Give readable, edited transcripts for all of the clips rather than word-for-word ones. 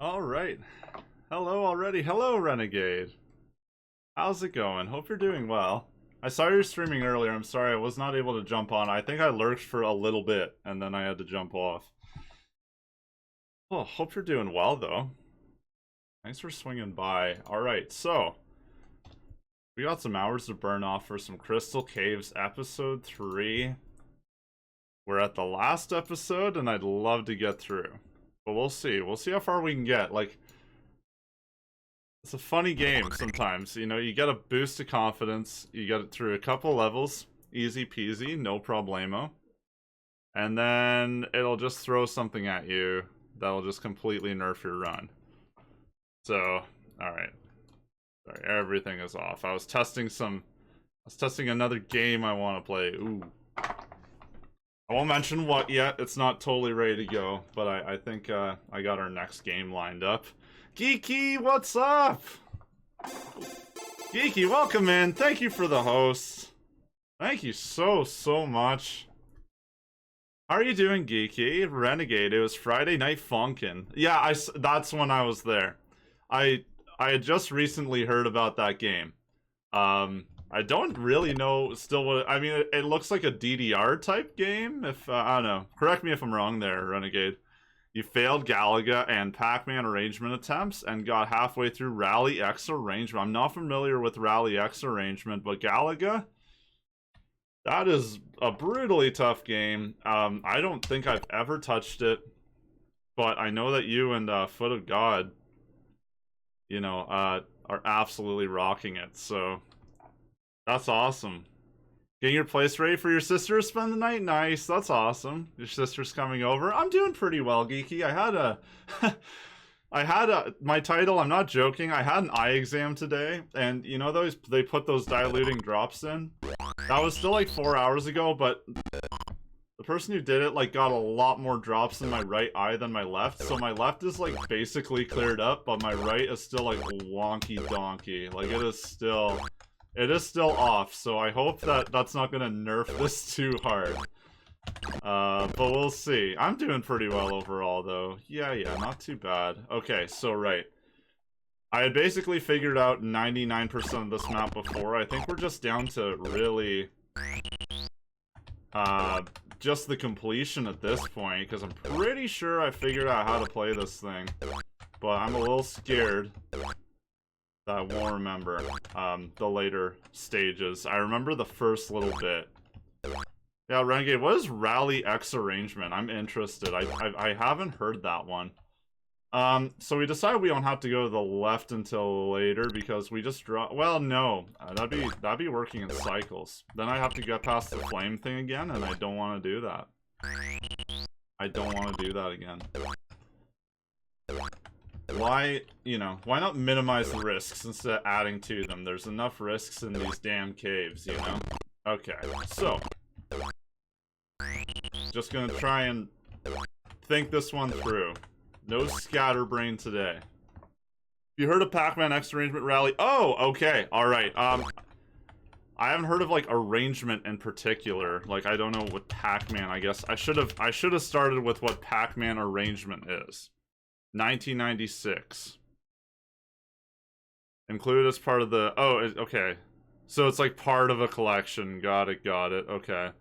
Alright. Hello already. Hello, Renegade. How's it going? Hope you're doing well. I saw you streaming earlier. I'm sorry I was not able to jump on. I think I lurked for a little bit, and then I had to jump off. Well, hope you're doing well, though. Thanks for swinging by. Alright, so we got some hours to burn off for some Crystal Caves episode 3. We're at the last episode, and I'd love to get through. But we'll see. We'll see how far we can get. Like, it's a funny game sometimes. You know, you get a boost of confidence. You get it through a couple levels. Easy peasy, no problemo. And then it'll just throw something at you that'll just completely nerf your run. So, alright. Sorry, everything is off. I was testing another game I want to play. Ooh. I won't mention what yet. It's not totally ready to go, but I think I got our next game lined up. Geeky, what's up? Geeky, welcome in. Thank you for the host. Thank you so much. How are you doing, Geeky? Renegade, it was Friday Night Funkin'. Yeah, that's when I was there. I had just recently heard about that game. I don't really know still what... I mean, it looks like a DDR type game, if... I don't know. Correct me if I'm wrong there, Renegade. You failed Galaga and Pac-Man arrangement attempts and got halfway through Rally X arrangement. I'm not familiar with Rally X arrangement, but Galaga? That is a brutally tough game. I don't think I've ever touched it, but I know that you and Foot of God, you know, are absolutely rocking it, so... That's awesome. Getting your place ready for your sister to spend the night? Nice, that's awesome. Your sister's coming over. I'm doing pretty well, Geeky. I had my title, I'm not joking, I had an eye exam today, and you know they put those diluting drops in? That was still like 4 hours ago, but the person who did it like got a lot more drops in my right eye than my left, so my left is like basically cleared up, but my right is still like wonky donkey. Like it is still off, so I hope that that's not gonna nerf this too hard. But we'll see. I'm doing pretty well overall, though. Yeah, not too bad. Okay, so right. I had basically figured out 99% of this map before. I think we're just down to really... just the completion at this point, because I'm pretty sure I figured out how to play this thing. But I'm a little scared that I won't remember the later stages. I remember the first little bit. Yeah, Renegade, what is Rally X arrangement? I'm interested. I haven't heard that one. So we decided we don't have to go to the left until later because we just draw. Well, no, that'd be working in cycles. Then I have to get past the flame thing again, and I don't want to do that. I don't want to do that again. Why, you know, why not minimize the risks instead of adding to them? There's enough risks in these damn caves, you know? Okay, so. Just gonna try and think this one through. No scatterbrain today. You heard of Pac-Man X Arrangement Rally? Oh, okay, alright. I haven't heard of, like, arrangement in particular. Like, I don't know what Pac-Man, I guess. I should have started with what Pac-Man arrangement is. 1996. Included as part of the... Oh, okay. So it's like part of a collection. Got it. Okay.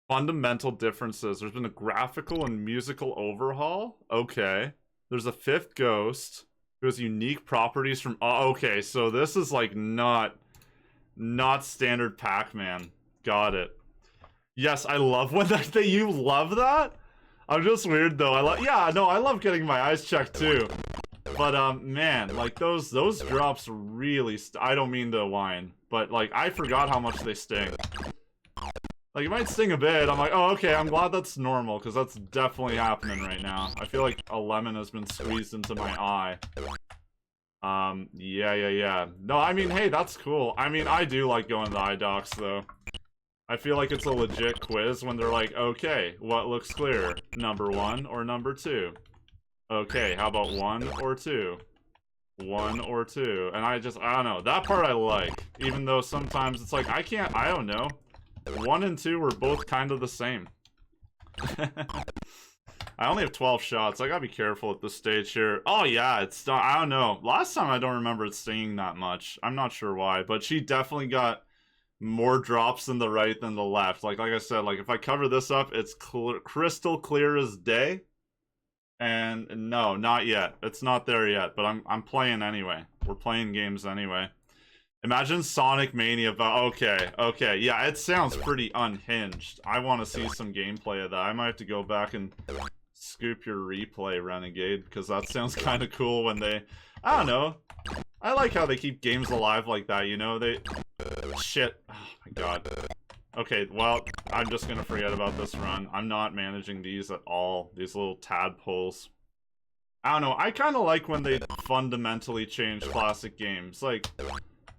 Fundamental differences. There's been a graphical and musical overhaul. Okay. There's a fifth ghost who has unique properties from... Oh, okay, so this is like not standard Pac-Man. Got it. Yes, I love when that you love that? I'm just weird though. I love getting my eyes checked too. But man, like those drops really I don't mean to whine, but like I forgot how much they sting. Like it might sting a bit. I'm like, "Oh, okay, I'm glad that's normal cuz that's definitely happening right now." I feel like a lemon has been squeezed into my eye. Yeah. No, I mean, hey, that's cool. I mean, I do like going to the eye docs though. I feel like it's a legit quiz when they're like, okay, what looks clearer? Number 1 or number 2? Okay, how about 1 or 2? 1 or 2. And I don't know. That part I like. Even though sometimes it's like, I don't know. 1 and 2 were both kind of the same. I only have 12 shots. I gotta be careful at this stage here. Oh yeah, it's not. I don't know. Last time I don't remember it stinging that much. I'm not sure why, but she definitely got more drops in the right than the left. Like I said, like if I cover this up, it's crystal clear as day. And no, not yet. It's not there yet, but I'm playing anyway. We're playing games anyway. Imagine Sonic Mania, but okay, yeah, it sounds pretty unhinged. I want to see some gameplay of that. I might have to go back and scoop your replay, Renegade, because that sounds kind of cool when they... I don't know. I like how they keep games alive like that, you know? They... Shit. Oh my god. Okay, well, I'm just gonna forget about this run. I'm not managing these at all. These little tadpoles. I don't know. I kind of like when they fundamentally change classic games. Like...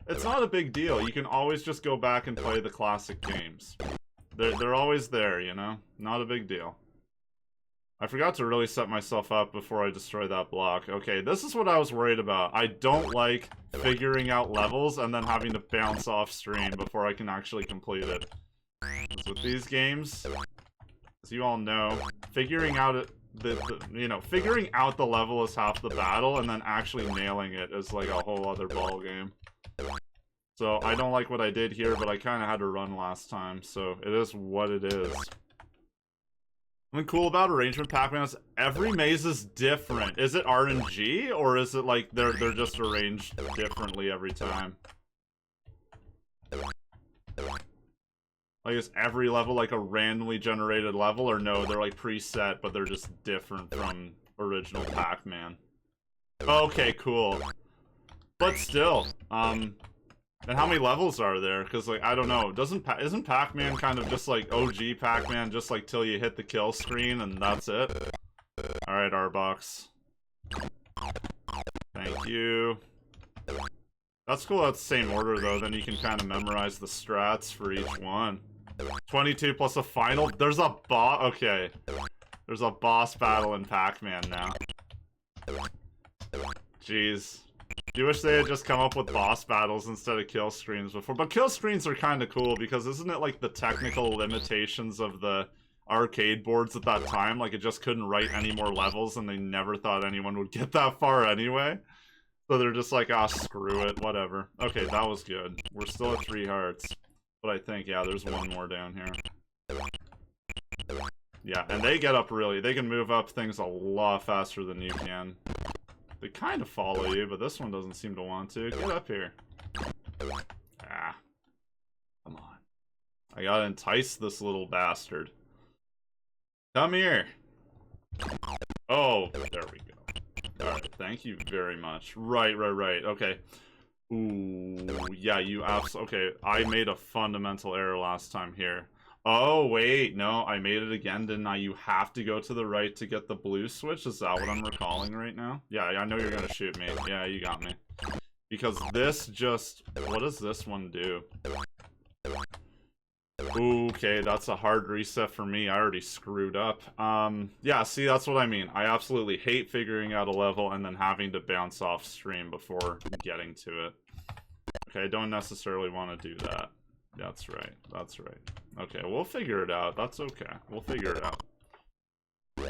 It's not a big deal. You can always just go back and play the classic games. They're always there, you know? Not a big deal. I forgot to really set myself up before I destroy that block. Okay, this is what I was worried about. I don't like figuring out levels and then having to bounce off stream before I can actually complete it. With these games, as you all know, figuring out it, figuring out the level is half the battle, and then actually nailing it is like a whole other ball game. So I don't like what I did here, but I kind of had to run last time, so it is what it is. Something cool about Arrangement Pac-Man is every maze is different. Is it RNG, or is it like they're just arranged differently every time? Like, is every level like a randomly generated level, or no, they're like preset, but they're just different from original Pac-Man? Okay, cool. But still, and how many levels are there? Because, like, I don't know. Isn't Pac-Man kind of just like OG Pac-Man, just like till you hit the kill screen and that's it? Alright, Arbox. Thank you. That's cool that's the same order, though. Then you can kind of memorize the strats for each one. 22 plus a final. There's a boss. Okay. There's a boss battle in Pac-Man now. Jeez. You wish they had just come up with boss battles instead of kill screens before. But kill screens are kind of cool because isn't it like the technical limitations of the arcade boards at that time? Like it just couldn't write any more levels and they never thought anyone would get that far anyway. So they're just like, ah, screw it, whatever. Okay, that was good. We're still at 3 hearts. But I think, yeah, there's one more down here. Yeah, and they get up really. They can move up things a lot faster than you can. They kind of follow you, but this one doesn't seem to want to. Get up here. Ah. Come on. I gotta entice this little bastard. Come here. Oh, there we go. Alright, thank you very much. Right. Okay. Ooh, yeah, you okay, I made a fundamental error last time here. Oh, wait, no, I made it again, didn't I? You have to go to the right to get the blue switch? Is that what I'm recalling right now? Yeah, I know you're gonna shoot me. Yeah, you got me. Because this just... What does this one do? Okay, that's a hard reset for me. I already screwed up. Yeah, see, that's what I mean. I absolutely hate figuring out a level and then having to bounce off stream before getting to it. Okay, I don't necessarily want to do that. That's right. Okay, we'll figure it out. That's okay. We'll figure it out.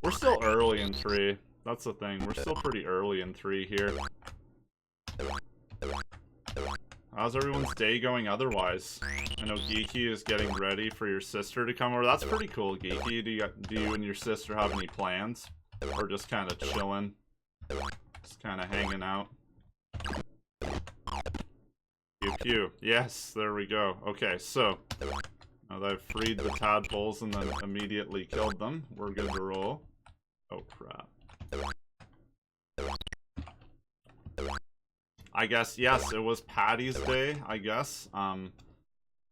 We're still early in 3. That's the thing. We're still pretty early in 3 here. How's everyone's day going otherwise? I know Geeky is getting ready for your sister to come over. That's pretty cool, Geeky. Do you and your sister have any plans? Or just kind of chilling? Just kind of hanging out? Pew pew. Yes, there we go. Okay, so now that I've freed the tadpoles and then immediately killed them, we're good to roll. Oh crap. I guess, yes, it was Patty's Day, I guess. I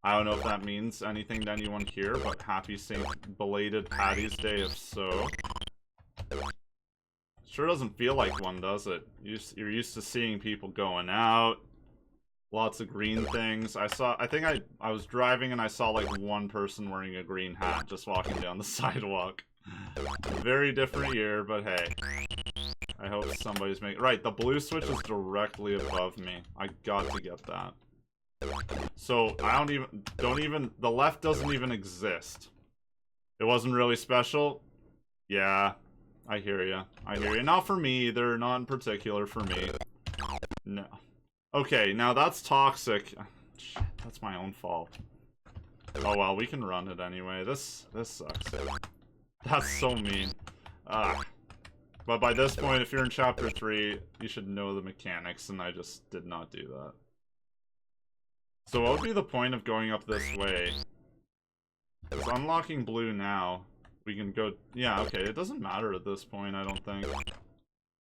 don't know if that means anything to anyone here, but happy belated Patty's Day if so. Sure doesn't feel like one, does it? You're used to seeing people going out. Lots of green things. I think I was driving and I saw like one person wearing a green hat just walking down the sidewalk. Very different year, but hey. I hope somebody's making... Right, the blue switch is directly above me. I got to get that. So, the left doesn't even exist. It wasn't really special? Yeah. I hear you. I hear you. Not for me either. Not in particular for me. No. Okay, now that's toxic. Shit, that's my own fault. Oh well, we can run it anyway. This sucks. That's so mean. But by this point, if you're in chapter 3, you should know the mechanics, and I just did not do that. So what would be the point of going up this way? It's unlocking blue now. We can go... Yeah, okay, it doesn't matter at this point, I don't think. I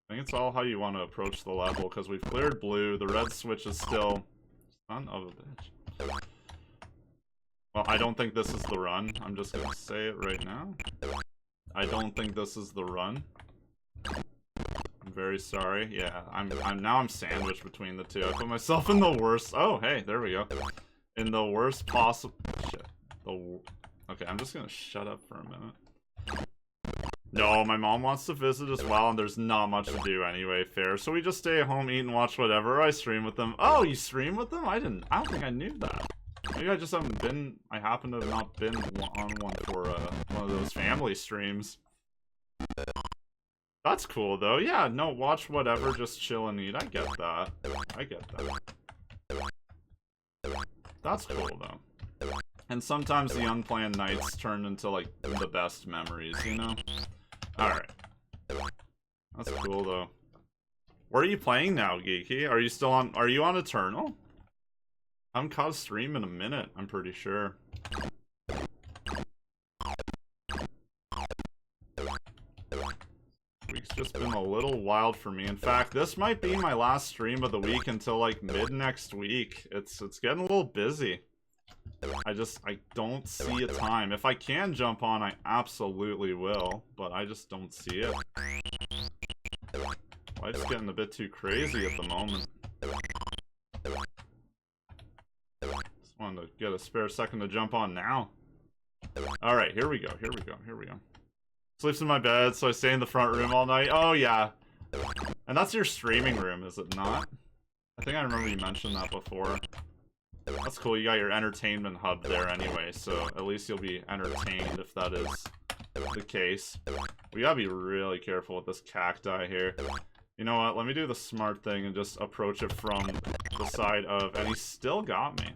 think it's all how you want to approach the level, because we've cleared blue, the red switch is still... Son of a bitch. Well, I don't think this is the run. I'm just gonna say it right now. I don't think this is the run. I'm very sorry. Yeah, I'm sandwiched between the two. I put myself in the worst... Oh, hey, there we go. In the worst possible... Shit. Okay, I'm just gonna shut up for a minute. No, my mom wants to visit as well, and there's not much to do anyway, fair. So we just stay at home, eat, and watch whatever. I stream with them. Oh, you stream with them? I don't think I knew that. Maybe I just haven't been... I happen to have not been on one for one of those family streams. That's cool, though. Yeah, no, watch whatever, just chill and eat. I get that. I get that. That's cool, though. And sometimes the unplanned nights turn into, like, the best memories, you know? Alright. That's cool, though. What are you playing now, Geeky? Are you still on... Are you on Eternal? I haven't caught a stream in a minute, I'm pretty sure. Week's just been a little wild for me. In fact, this might be my last stream of the week until, like, mid-next week. It's getting a little busy. I don't see a time. If I can jump on, I absolutely will, but I just don't see it. Life's getting a bit too crazy at the moment. Just wanted to get a spare second to jump on now. Alright, here we go, here we go, here we go. Sleeps in my bed, so I stay in the front room all night. Oh, yeah. And that's your streaming room, is it not? I think I remember you mentioned that before. That's cool, you got your entertainment hub there anyway, so at least you'll be entertained if that is the case. We gotta be really careful with this cacti here. You know what, let me do the smart thing and just approach it from the side of... And he still got me.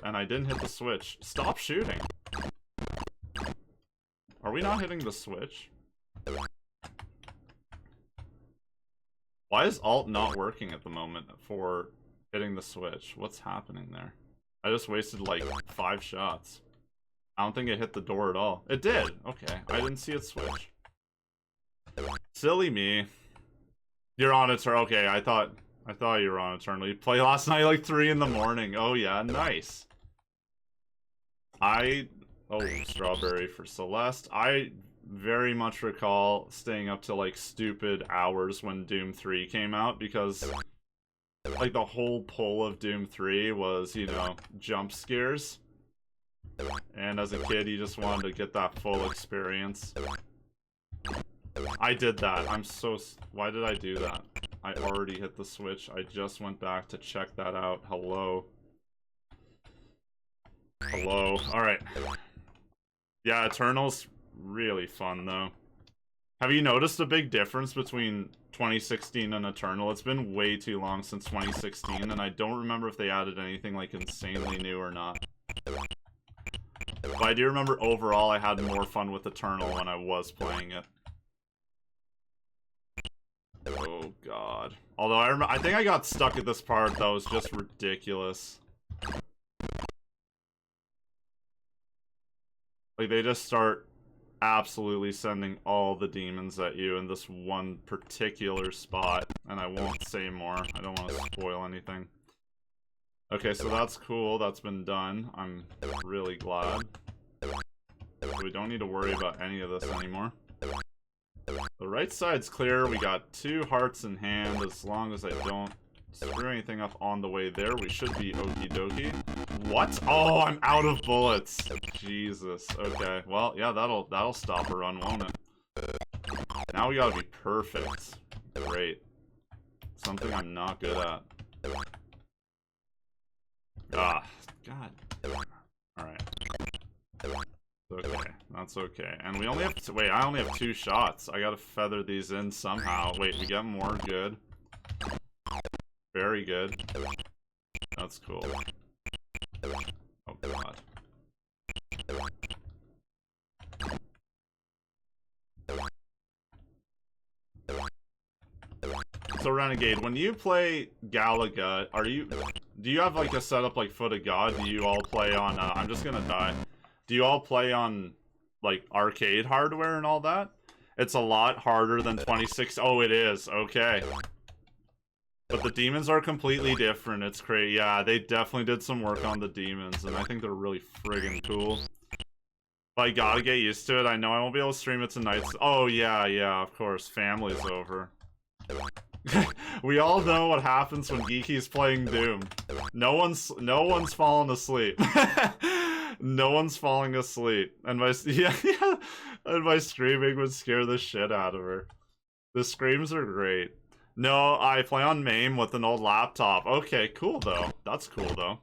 And I didn't hit the switch. Stop shooting! Are we not hitting the switch? Why is alt not working at the moment for... hitting the switch? What's happening there? I just wasted like 5 shots. I don't think it hit the door at all. It did! Okay, I didn't see it switch. Silly me. You're on Eternal. Okay, I thought you were on Eternal. You played last night like 3 in the morning. Oh yeah, nice. Oh, strawberry for Celeste. I very much recall staying up till like stupid hours when Doom 3 came out because... like, the whole pull of Doom 3 was, you know, jump scares. And as a kid, you just wanted to get that full experience. I did that. Why did I do that? I already hit the switch. I just went back to check that out. Hello. Hello. Alright. Yeah, Eternal's really fun, though. Have you noticed a big difference between 2016 and Eternal? It's been way too long since 2016, and I don't remember if they added anything, like, insanely new or not. But I do remember overall I had more fun with Eternal when I was playing it. Oh, God. Although I think I got stuck at this part that was just ridiculous. Like, they just start... absolutely sending all the demons at you in this one particular spot, and I won't say more. I don't want to spoil anything. Okay, so that's cool. That's been done. I'm really glad. We don't need to worry about any of this anymore. The right side's clear. We got 2 hearts in hand. As long as I don't screw anything up on the way there, we should be okie dokie. What? Oh, I'm out of bullets. Jesus. Okay. Well, yeah, that'll stop a run, won't it? Now we gotta be perfect. Great. Something I'm not good at. Ah, God. Alright. Okay. That's okay. And we only have to, wait, I only have 2 shots. I gotta feather these in somehow. Wait, we get more. Good. Very good. That's cool. Oh god. So Renegade, when you play Galaga, do you have like a setup like Foot of God? Do you all play on, I'm just gonna die. Do you all play on like arcade hardware and all that? It's a lot harder than 26. Oh, it is. Okay. But the demons are completely different. It's crazy. Yeah, they definitely did some work on the demons, and I think they're really friggin' cool. But I gotta get used to it. I know I won't be able to stream it tonight. Oh, yeah, of course. Family's over. We all know what happens when Geeky's playing Doom. No one's falling asleep. No one's falling asleep. And my and my screaming would scare the shit out of her. The screams are great. No, I play on MAME with an old laptop. Okay, cool though. That's cool though.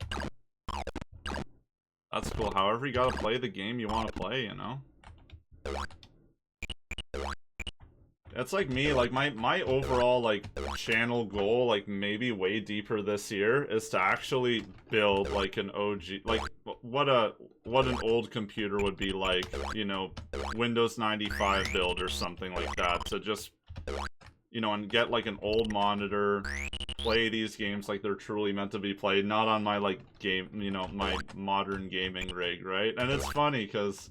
That's cool. However, you gotta play the game you want to play, you know? It's like me, like my overall like channel goal, like maybe way deeper this year, is to actually build like an OG, like what an old computer would be like, you know, Windows 95 build or something like that. To just, you know, and get like an old monitor, play these games like they're truly meant to be played, not on my like game, you know, my modern gaming rig, right? And it's funny because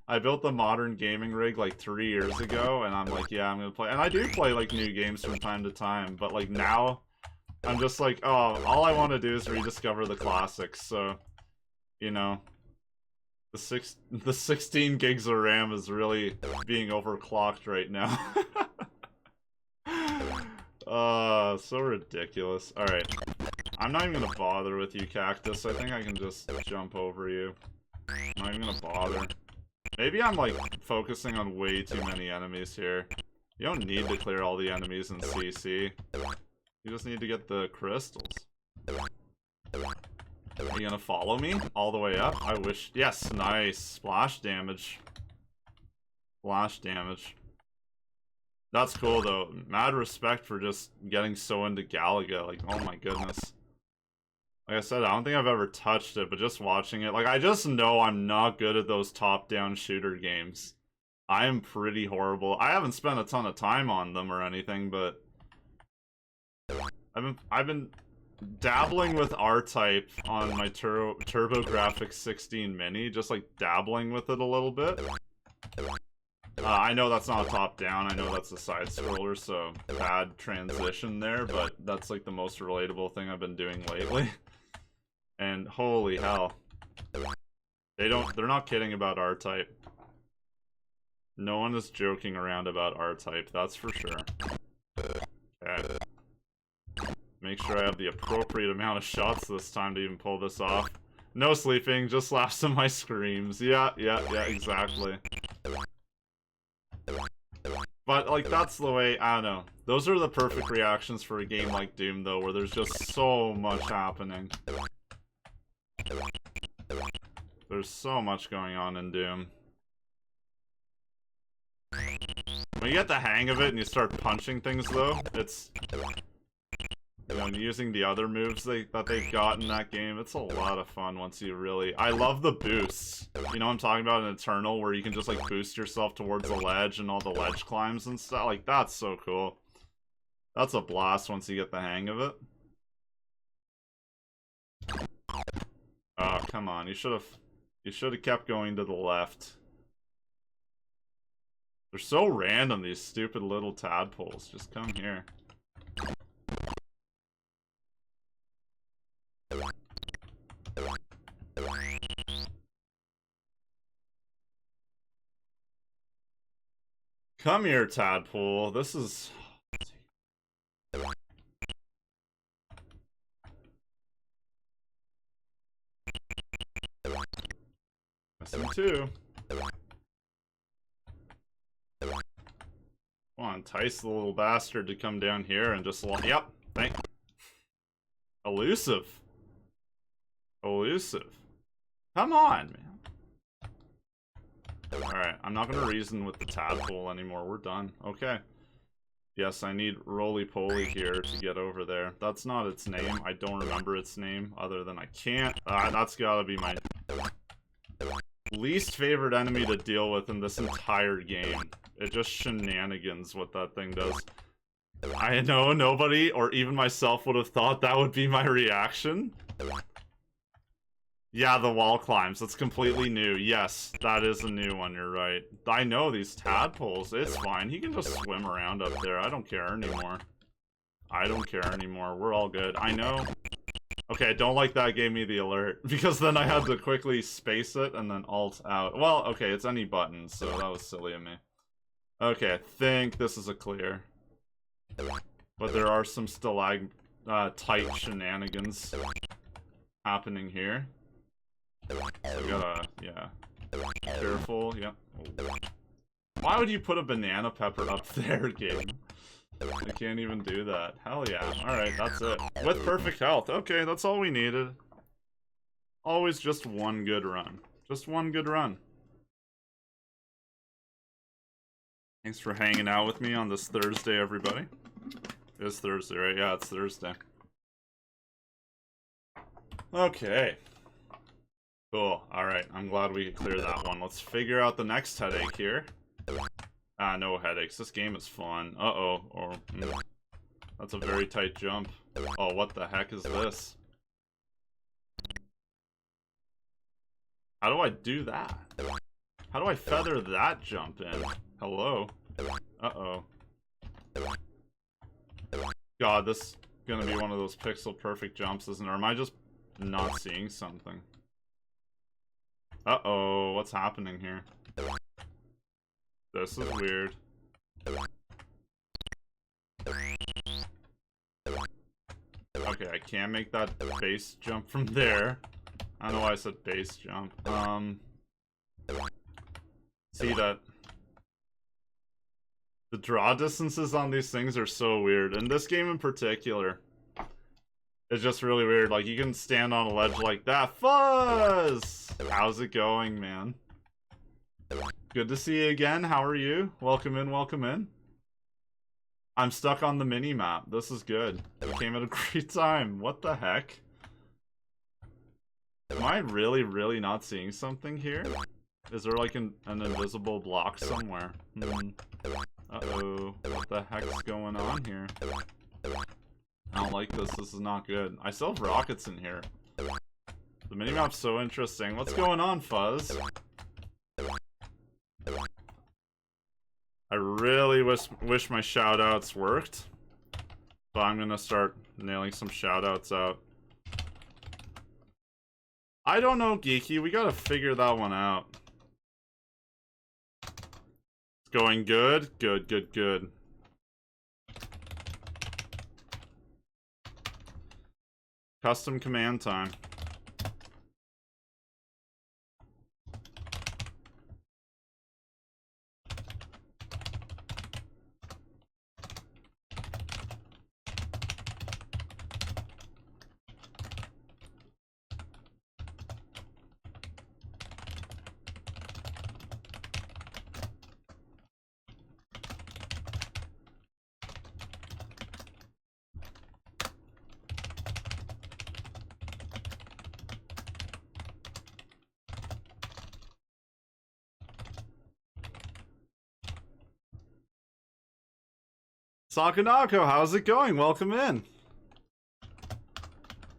I built the modern gaming rig like 3 years ago, and I'm like, yeah, I'm gonna play. And I do play like new games from time to time, but like now, I'm just like, oh, all I want to do is rediscover the classics. So, you know, the 16 gigs of RAM is really being overclocked right now. So ridiculous. Alright. I'm not even gonna bother with you, Cactus. I think I can just jump over you. I'm not even gonna bother. Maybe I'm, like, focusing on way too many enemies here. You don't need to clear all the enemies in CC. You just need to get the crystals. Are you gonna follow me all the way up? I wish. Yes, nice. Splash damage. Splash damage. That's cool, though. Mad respect for just getting so into Galaga. Like, oh my goodness. Like I said, I don't think I've ever touched it, but just watching it, like, I just know I'm not good at those top-down shooter games. I am pretty horrible. I haven't spent a ton of time on them or anything, but I've been dabbling with R-Type on my TurboGrafx 16 Mini, just like dabbling with it a little bit. I know that's not a top-down, I know that's a side-scroller, so bad transition there, but that's like the most relatable thing I've been doing lately. And holy hell. They're not kidding about R-Type. No one is joking around about R-Type, that's for sure. Okay. Make sure I have the appropriate amount of shots this time to even pull this off. No sleeping, just laughs at my screams. Yeah, exactly. But, like, that's the way, I don't know. Those are the perfect reactions for a game like Doom, though, where there's just so much happening. There's so much going on in Doom. When you get the hang of it and you start punching things, though, it's... You know, using the other moves that they've got in that game, it's a lot of fun once you really... I love the boosts. You know what I'm talking about in Eternal, where you can just, like, boost yourself towards the ledge and all the ledge climbs and stuff? Like, that's so cool. That's a blast once you get the hang of it. Oh, come on. You should have kept going to the left. They're so random, these stupid little tadpoles. Just come here. Come here, tadpole. This is... Missing two. Come on, entice the little bastard to come down here and just... Yep, thank... Elusive. Elusive. Come on, man. Alright, I'm not gonna reason with the tadpole anymore. We're done. Okay. Yes, I need roly-poly here to get over there. That's not its name. I don't remember its name, other than I can't. That's gotta be my least favorite enemy to deal with in this entire game. It just shenanigans what that thing does. I know nobody, or even myself, would have thought that would be my reaction. Yeah, the wall climbs. That's completely new. Yes, that is a new one, you're right. I know these tadpoles. It's fine. He can just swim around up there. I don't care anymore. I don't care anymore. We're all good. I know. Okay, don't like that gave me the alert. Because then I had to quickly space it and then alt out. Well, okay, it's any button, so that was silly of me. Okay, I think this is a clear. But there are some stalagmite shenanigans happening here. So we gotta, yeah. Careful, yep. Oh. Why would you put a banana pepper up there, game? I can't even do that. Hell yeah. Alright, that's it. With perfect health. Okay, that's all we needed. Always just one good run. Just one good run. Thanks for hanging out with me on this Thursday, everybody. It's Thursday, right? Yeah, it's Thursday. Okay. Cool. Alright, I'm glad we could clear that one. Let's figure out the next headache here. No headaches. This game is fun. Uh-oh. That's a very tight jump. Oh, what the heck is this? How do I do that? How do I feather that jump in? Hello? Uh-oh. God, this is gonna be one of those pixel-perfect jumps, isn't it? Or am I just not seeing something? Uh-oh, what's happening here? This is weird. Okay, I can't make that base jump from there. I don't know why I said base jump. See that? The draw distances on these things are so weird. In this game in particular, it's just really weird. Like, you can stand on a ledge like that. Fuzz! How's it going, man? Good to see you again. How are you? Welcome in, welcome in. I'm stuck on the mini-map. This is good. It came at a great time. What the heck? Am I really, really not seeing something here? Is there like an invisible block somewhere? Uh-oh. What the heck's going on here? I don't like this. This is not good. I still have rockets in here. The minimap's so interesting. What's going on, Fuzz? I really wish my shoutouts worked. So I'm gonna start nailing some shoutouts out. I don't know, Geeky. We gotta figure that one out. It's going good? Good, good, good. Custom command time. Sakanako, how's it going? Welcome in.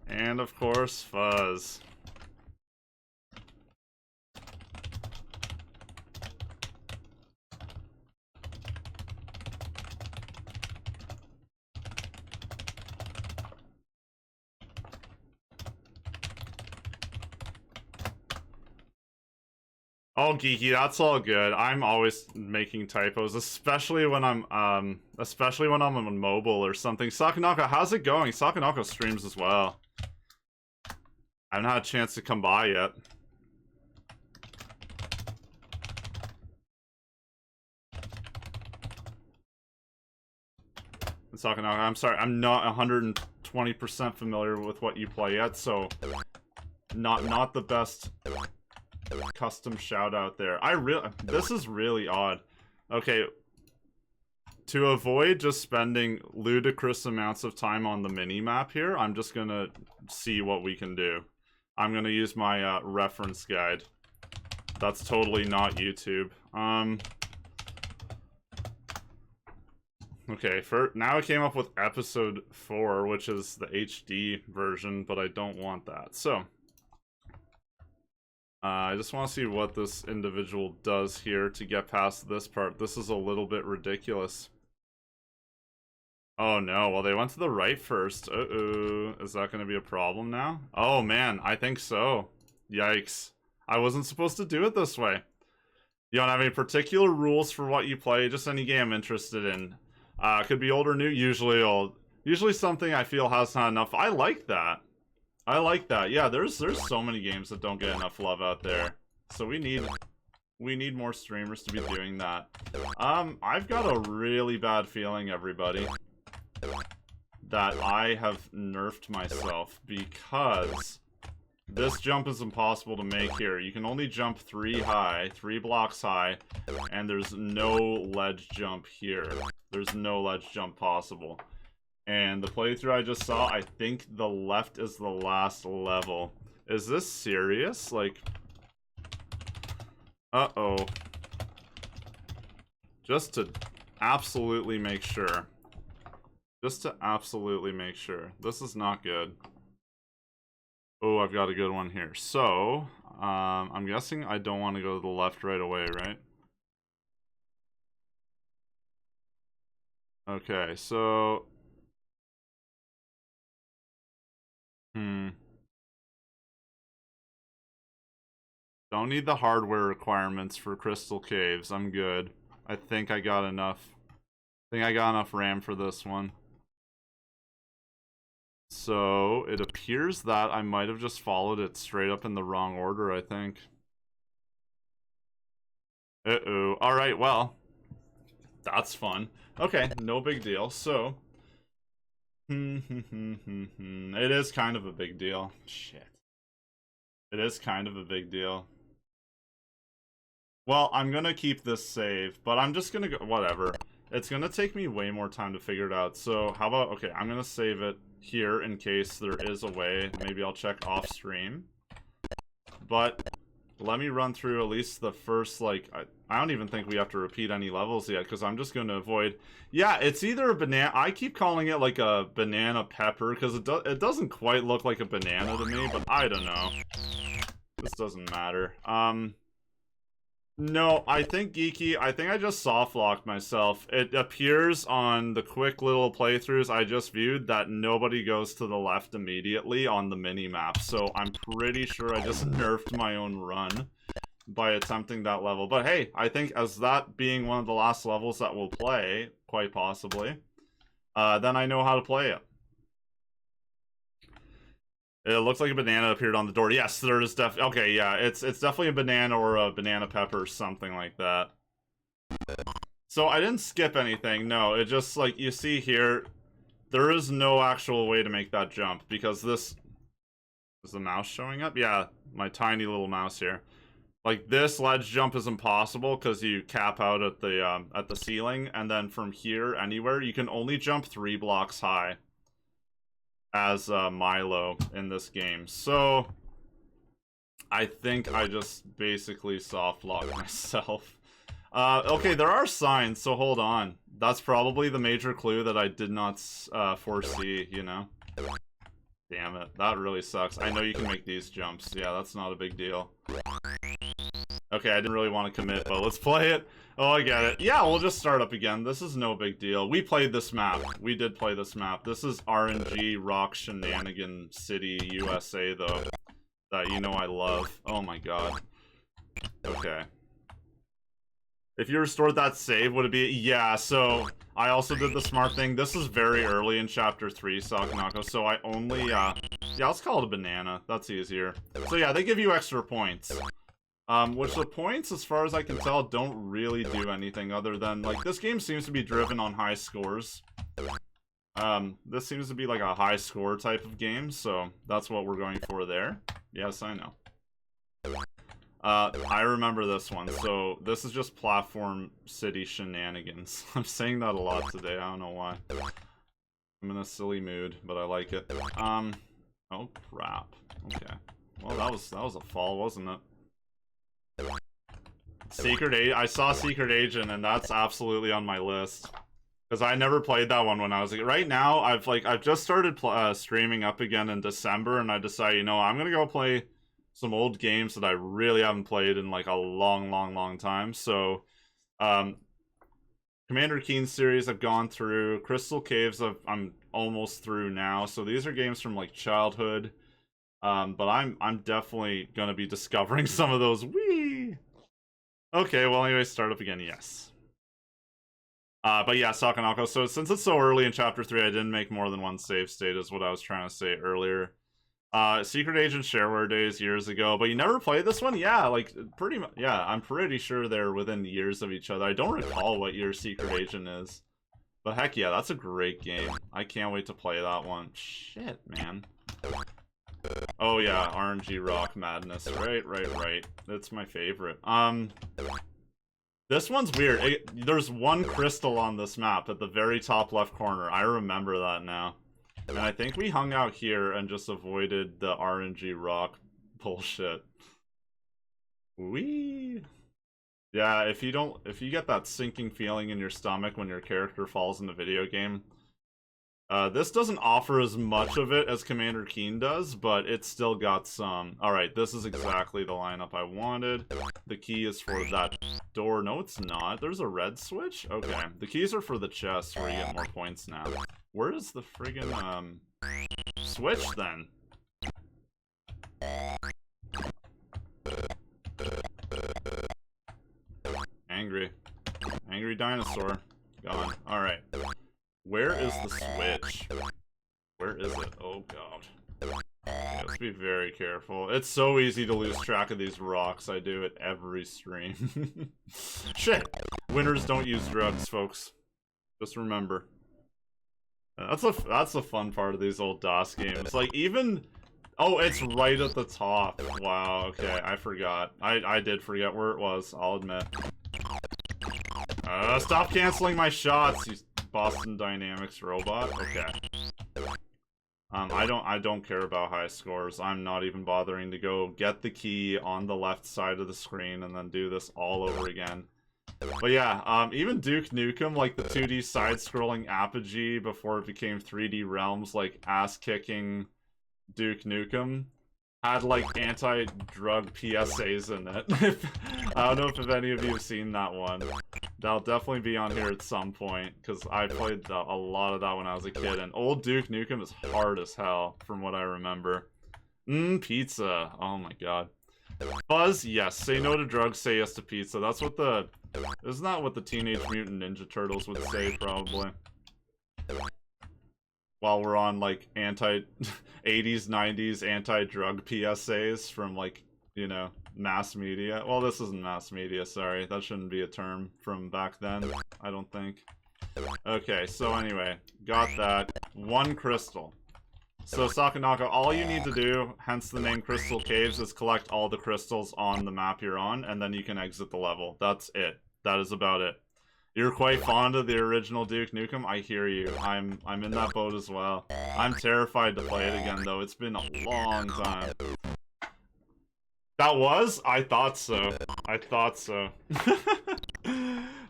And of course, Fuzz. Oh, Geeky, that's all good. I'm always making typos, especially when I'm on mobile or something. Sakanako, how's it going? Sakanako streams as well. I haven't had a chance to come by yet. Sakanako, I'm sorry, I'm not 120% familiar with what you play yet, so not the best custom shout out there. This is really odd. Okay. To avoid just spending ludicrous amounts of time on the mini-map here, I'm just gonna see what we can do. I'm gonna use my reference guide. That's totally not YouTube. Okay, now I came up with episode 4, which is the HD version, but I don't want that. So, I just want to see what this individual does here to get past this part. This is a little bit ridiculous. Oh no, well they went to the right first. Uh-oh, is that going to be a problem now? Oh man, I think so. Yikes. I wasn't supposed to do it this way. You don't have any particular rules for what you play, just any game I'm interested in. Could be old or new, usually old. Usually something I feel has not enough. I like that. I like that. Yeah, there's so many games that don't get enough love out there. So we need more streamers to be doing that. I've got a really bad feeling, everybody, that I have nerfed myself because this jump is impossible to make here. You can only jump 3 blocks high, and there's no ledge jump here. There's no ledge jump possible. And the playthrough I just saw, I think the left is the last level. Is this serious? Like, uh-oh. Just to absolutely make sure. Just to absolutely make sure. This is not good. Oh, I've got a good one here. So, I'm guessing I don't want to go to the left right away, right? Okay, so... Don't need the hardware requirements for Crystal Caves. I'm good. I think I got enough. I think I got enough RAM for this one. So, it appears that I might have just followed it straight up in the wrong order, I think. Uh-oh. Alright, well. That's fun. Okay, no big deal. So... It is kind of a big deal. Shit. It is kind of a big deal. Well, I'm gonna keep this save, but I'm just gonna go... Whatever. It's gonna take me way more time to figure it out. So, how about... Okay, I'm gonna save it here in case there is a way. Maybe I'll check off stream. But let me run through at least the first, like... I don't even think we have to repeat any levels yet, because I'm just gonna avoid... Yeah, it's either a banana... I keep calling it like a banana pepper, because it doesn't quite look like a banana to me, but I don't know. This doesn't matter. No, I think Geeky, I think I just soft-locked myself. It appears on the quick little playthroughs I just viewed that nobody goes to the left immediately on the mini-map, so I'm pretty sure I just nerfed my own run by attempting that level. But hey, I think as that being one of the last levels that we'll play, quite possibly, then I know how to play it. It looks like a banana appeared on the door. Yes, there is okay, yeah, it's definitely a banana or a banana pepper or something like that. So I didn't skip anything. No, it just, like, you see here, there is no actual way to make that jump because this... Is the mouse showing up? Yeah, my tiny little mouse here. Like, this ledge jump is impossible because you cap out at the ceiling, and then from here, anywhere, you can only jump 3 blocks high as Milo in this game. So I think I just basically soft-locked myself. Okay, there are signs, so hold on. That's probably the major clue that I did not foresee, you know? Damn it, that really sucks. I know you can make these jumps. Yeah, that's not a big deal. Okay, I didn't really want to commit, but let's play it. Oh, I get it. Yeah, we'll just start up again. This is no big deal. We played this map. We did play this map. This is RNG Rock Shenanigan City, USA, though. That you know I love. Oh my god. Okay. If you restored that save, would it be... Yeah, so I also did the smart thing. This is very early in Chapter 3, Sakanako, so I only... Yeah, let's call it a banana. That's easier. So yeah, they give you extra points. Which the points, as far as I can tell, don't really do anything other than, like, this game seems to be driven on high scores. This seems to be like a high score type of game, so that's what we're going for there. Yes, I know. I remember this one. So this is just platform city shenanigans. I'm saying that a lot today. I don't know why. I'm in a silly mood, but I like it. Oh crap. Okay. Well, that was a fall, wasn't it? Secret Agent. I saw Secret Agent, and that's absolutely on my list. Because I never played that one when I was like, right now I've just started streaming up again in December, and I decided, you know, I'm gonna go play some old games that I really haven't played in like a long time. So, Commander Keen series I've gone through. Crystal Caves I'm almost through now. So these are games from like childhood. But I'm definitely gonna be discovering some of those. Whee! Okay, well anyway, start up again, yes. But yeah, Sakanako. So since it's so early in chapter 3, I didn't make more than one save state is what I was trying to say earlier. Secret Agent Shareware days years ago, but you never played this one? Yeah, like pretty much. Yeah, I'm pretty sure they're within years of each other. I don't recall what year Secret Agent is, but heck yeah, that's a great game. I can't wait to play that one. Shit, man. Oh yeah, RNG Rock Madness. Right. That's my favorite. This one's weird. There's one crystal on this map at the very top left corner. I remember that now. And I think we hung out here and just avoided the RNG rock bullshit. Wee. Yeah, if you get that sinking feeling in your stomach when your character falls in the video game, this doesn't offer as much of it as Commander Keen does, but it's still got some. Alright, this is exactly the lineup I wanted. The key is for that door. No, it's not. There's a red switch? Okay. The keys are for the chest where you get more points now. Where is the friggin', switch, then? Angry. Angry dinosaur. Gone. Alright. Where is the switch? Where is it? Oh god. Yeah, let's be very careful. It's so easy to lose track of these rocks. I do it every stream. Shit! Winners don't use drugs, folks. Just remember. That's a fun part of these old DOS games. Like, even... Oh, it's right at the top. Wow, okay, I forgot. I did forget where it was, I'll admit. Stop canceling my shots, you Boston Dynamics robot. Okay. I don't care about high scores. I'm not even bothering to go get the key on the left side of the screen and then do this all over again. But yeah, even Duke Nukem, like the 2D side-scrolling Apogee before it became 3D Realms, like ass-kicking Duke Nukem, had like anti-drug PSAs in it. I don't know if any of you have seen that one. That'll definitely be on here at some point, because I played a lot of that when I was a kid, and old Duke Nukem is hard as hell, from what I remember. Pizza. Oh my god. Buzz, yes. Say no to drugs, say yes to pizza. That's what the... Isn't that what the Teenage Mutant Ninja Turtles would say, probably? While we're on, like, 80s, 90s anti-drug PSAs from, like, you know, mass media. Well, this isn't mass media, sorry. That shouldn't be a term from back then, I don't think. Okay, so anyway, got that. One crystal. So, Sakanaka, all you need to do, hence the name Crystal Caves, is collect all the crystals on the map you're on, and then you can exit the level. That's it. That is about it. You're quite fond of the original Duke Nukem? I hear you. I'm in that boat as well. I'm terrified to play it again, though. It's been a long time. That was? I thought so. I thought so.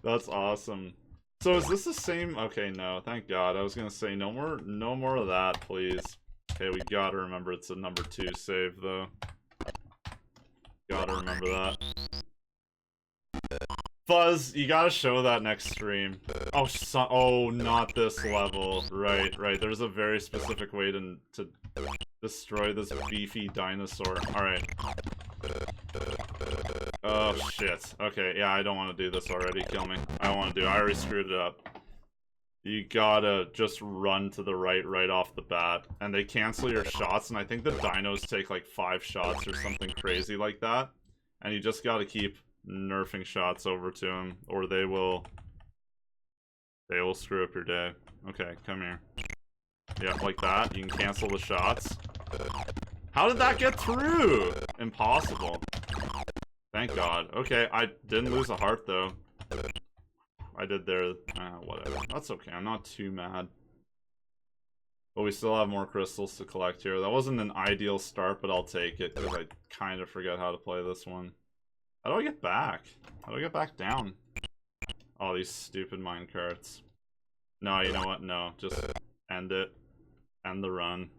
That's awesome. So is this the same? Okay, no. Thank God. I was gonna say no more of that, please. Okay, we gotta remember it's a number 2 save, though. Gotta remember that. Fuzz, you gotta show that next stream. Oh, oh, not this level. Right. There's a very specific way to destroy this beefy dinosaur. Alright. Oh, shit. Okay, yeah, I don't want to do this already. Kill me. I don't want to do it. I already screwed it up. You gotta just run to the right off the bat. And they cancel your shots, and I think the dinos take like 5 shots or something crazy like that. And you just gotta keep nerfing shots over to them, or they will screw up your day. Okay, come here. Yeah, like that. You can cancel the shots. How did that get through? Impossible. Thank God. Okay, I didn't lose a heart, though. I did there. Whatever. That's okay. I'm not too mad. But we still have more crystals to collect here. That wasn't an ideal start, but I'll take it, because I kind of forget how to play this one. How do I get back? How do I get back down? Oh, these stupid minecarts. No, you know what? No, just end it. End the run.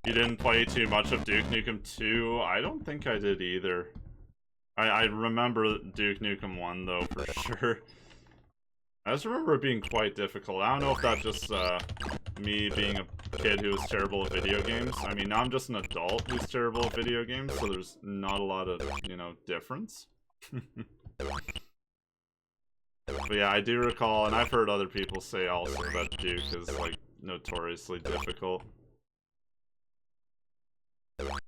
You didn't play too much of Duke Nukem 2? I don't think I did either. I remember Duke Nukem 1, though, for sure. I just remember it being quite difficult. I don't know if that's just me being a kid who was terrible at video games. I mean, now I'm just an adult who's terrible at video games, so there's not a lot of, you know, difference. But yeah, I do recall, and I've heard other people say also that Duke is, like, notoriously difficult.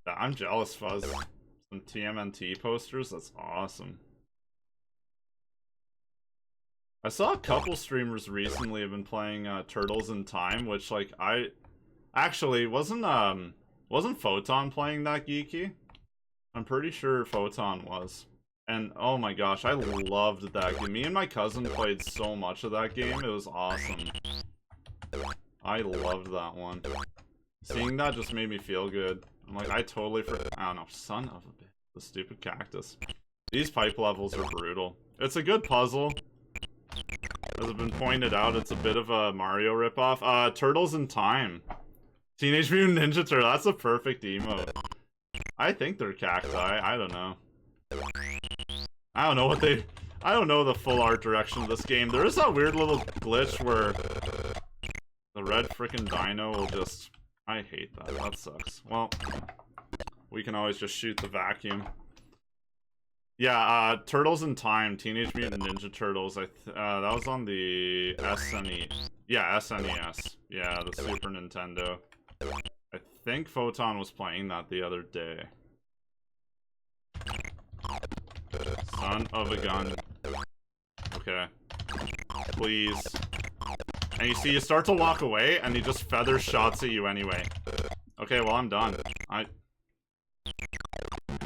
I'm jealous, Fuzz. Some TMNT posters? That's awesome. I saw a couple streamers recently have been playing Turtles in Time, which, like, I... Actually, wasn't Photon playing that, Geeky? I'm pretty sure Photon was. And, oh my gosh, I loved that game. Me and my cousin played so much of that game, it was awesome. I loved that one. Seeing that just made me feel good. I'm like, I totally I don't know, son of a bitch. The stupid cactus. These pipe levels are brutal. It's a good puzzle. As has been pointed out, it's a bit of a Mario ripoff. Turtles in Time. Teenage Mutant Ninja Turtle, that's a perfect emote. I think they're cacti, I don't know. I don't know what they... I don't know the full art direction of this game. There is that weird little glitch where the red frickin' dino will just... I hate that. That sucks. Well, we can always just shoot the vacuum. Yeah, Turtles in Time, Teenage Mutant Ninja Turtles. That was on the SNES. Yeah, SNES. Yeah, the Super Nintendo. I think Photon was playing that the other day. Son of a gun. Okay. Please. And you see, you start to walk away, and he just feather shots at you anyway. Okay, well, I'm done.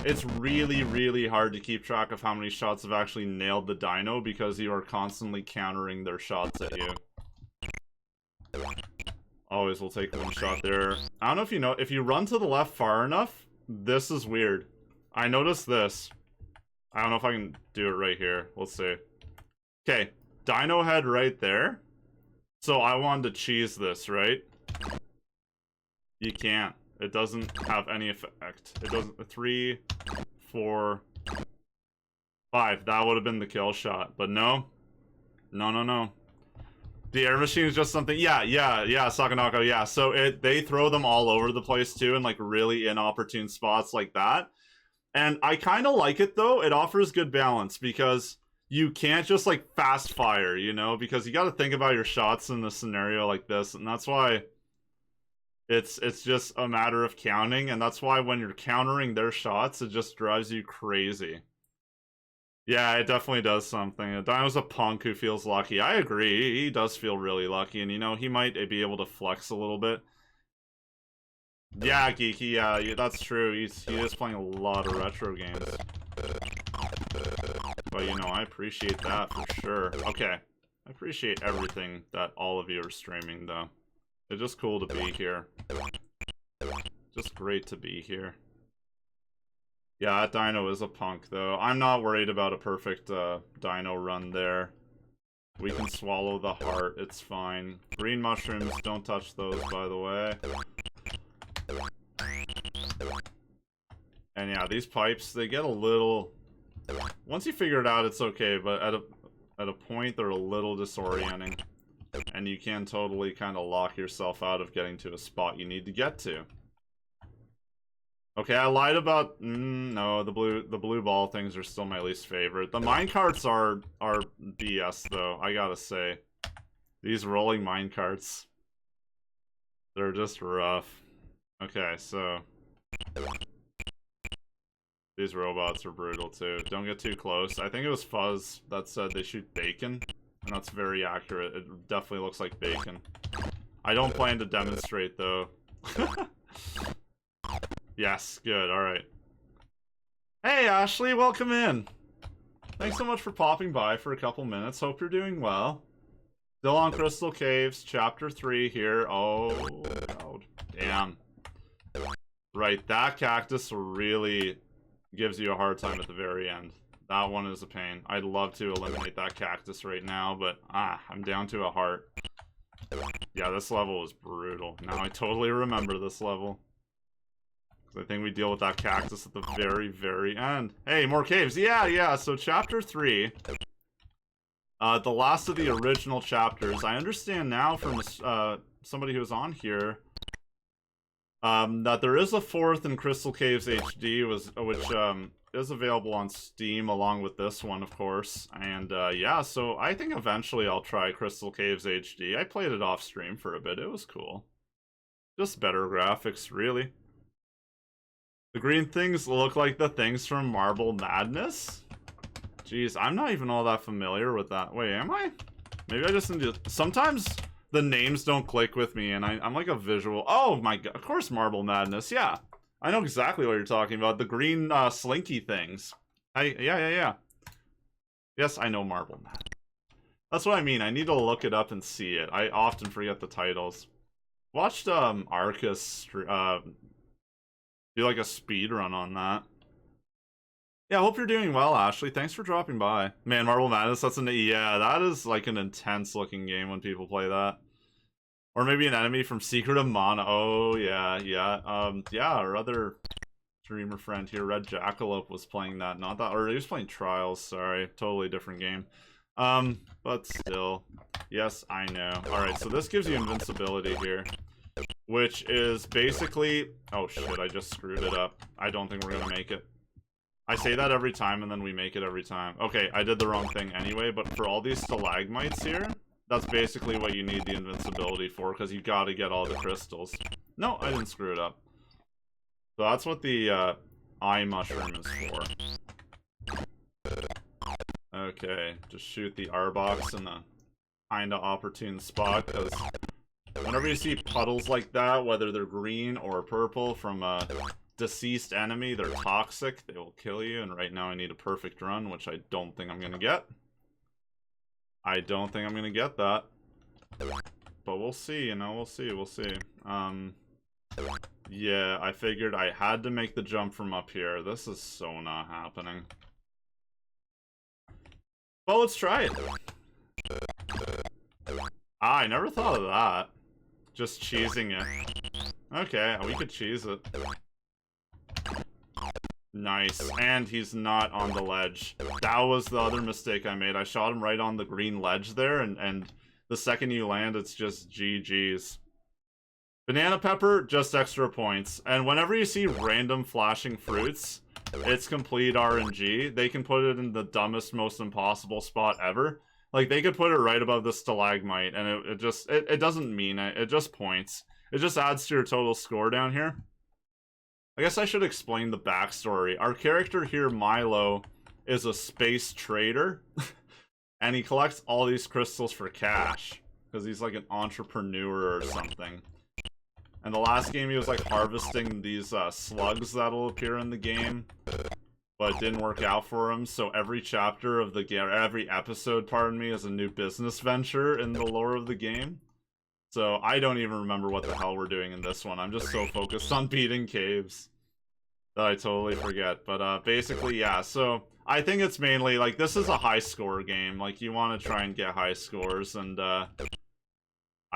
It's really, really hard to keep track of how many shots have actually nailed the dino, because you are constantly countering their shots at you. Always will take one shot there. I don't know if you know, if you run to the left far enough, this is weird. I noticed this. I don't know if I can do it right here. Let's see. Okay, dino head right there. So I wanted to cheese this, right? You can't. It doesn't have any effect. It doesn't. 3, 4, 5. That would have been the kill shot. But no. No. The air machine is just something. Yeah, Sakanako, yeah. So they throw them all over the place too, in like really inopportune spots like that. And I kind of like it though. It offers good balance because you can't just like fast fire, you know, because you got to think about your shots in a scenario like this, and that's why it's just a matter of counting, and that's why when you're countering their shots, it just drives you crazy. Yeah, it definitely does something. Dino's a punk who feels lucky. I agree. He does feel really lucky, and you know, he might be able to flex a little bit. Yeah, Geeky, yeah, that's true. He is playing a lot of retro games. But, you know, I appreciate that for sure. Okay. I appreciate everything that all of you are streaming, though. It's just cool to be here. Just great to be here. Yeah, that dino is a punk, though. I'm not worried about a perfect dino run there. We can swallow the heart. It's fine. Green mushrooms, don't touch those, by the way. And yeah, these pipes, they get a little... Once you figure it out, it's okay, but at a point, they're a little disorienting. And you can totally kind of lock yourself out of getting to a spot you need to get to. Okay, I lied about... no, the blue ball things are still my least favorite. The minecarts are BS, though, I gotta say. These rolling minecarts. They're just rough. Okay, so... These robots are brutal, too. Don't get too close. I think it was Fuzz that said they shoot bacon. And that's very accurate. It definitely looks like bacon. I don't plan to demonstrate, though. Yes, good, alright. Hey, Ashley, welcome in. Thanks so much for popping by for a couple minutes. Hope you're doing well. Still on Crystal Caves, Chapter 3 here. Oh, damn. Right, that cactus really gives you a hard time at the very end. That one is a pain. I'd love to eliminate that cactus right now, but I'm down to a heart. Yeah, this level is brutal. Now I totally remember this level. I think we deal with that cactus at the very, very end. Hey, more caves. Yeah, so Chapter 3. The last of the original chapters. I understand now from somebody who was on here that there is a 4th in Crystal Caves HD, which is available on Steam along with this one, of course. And yeah, so I think eventually I'll try Crystal Caves HD. I played it off stream for a bit. It was cool. Just better graphics, really. The green things look like the things from Marble Madness? Jeez, I'm not even all that familiar with that. Wait, am I? Maybe I just need to... Sometimes the names don't click with me, and I'm like a visual... Oh my god, of course Marble Madness, yeah. I know exactly what you're talking about. The green slinky things. Yeah. Yes, I know Marble Madness. That's what I mean. I need to look it up and see it. I often forget the titles. Watched Arcus do like a speed run on that. Yeah, I hope you're doing well, Ashley. Thanks for dropping by. Man, Marble Madness, yeah, that is like an intense looking game when people play that. Or maybe an enemy from Secret of Mana. Oh, yeah. Yeah, our other streamer friend here, Red Jackalope, was playing that. Not that, or he was playing Trials, sorry. Totally different game. But still. Yes, I know. Alright, so this gives you invincibility here. Which is basically... Oh shit, I just screwed it up. I don't think we're gonna make it. I say that every time and then we make it every time. Okay, I did the wrong thing anyway, but for all these stalagmites here, that's basically what you need the invincibility for, because you gotta get all the crystals. No, I didn't screw it up. So that's what the eye mushroom is for. Okay, just shoot the Arbok in a kinda opportune spot, because... Whenever you see puddles like that, whether they're green or purple from a deceased enemy, they're toxic. They will kill you, and right now I need a perfect run, which I don't think I'm gonna get. I don't think I'm gonna get that. But we'll see, you know, we'll see. Yeah, I figured I had to make the jump from up here. This is so not happening. Well, let's try it. I never thought of that. Just cheesing it. Okay, we could cheese it. Nice. And he's not on the ledge. That was the other mistake I made. I shot him right on the green ledge there, and the second you land, it's just GG's. Banana pepper, just extra points. And whenever you see random flashing fruits, it's complete RNG. They can put it in the dumbest, most impossible spot ever. Like, they could put it right above the stalagmite, and it doesn't mean it. It just points. It just adds to your total score down here. I guess I should explain the backstory. Our character here, Milo, is a space trader. And he collects all these crystals for cash. Because he's like an entrepreneur or something. And the last game, he was like harvesting these slugs that'll appear in the game. But it didn't work out for him, so every chapter of the game, every episode, pardon me, is a new business venture in the lore of the game. So I don't even remember what the hell we're doing in this one. I'm just so focused on beating caves that I totally forget. But basically, yeah, so I think it's mainly, like, this is a high score game. Like, you want to try and get high scores, and I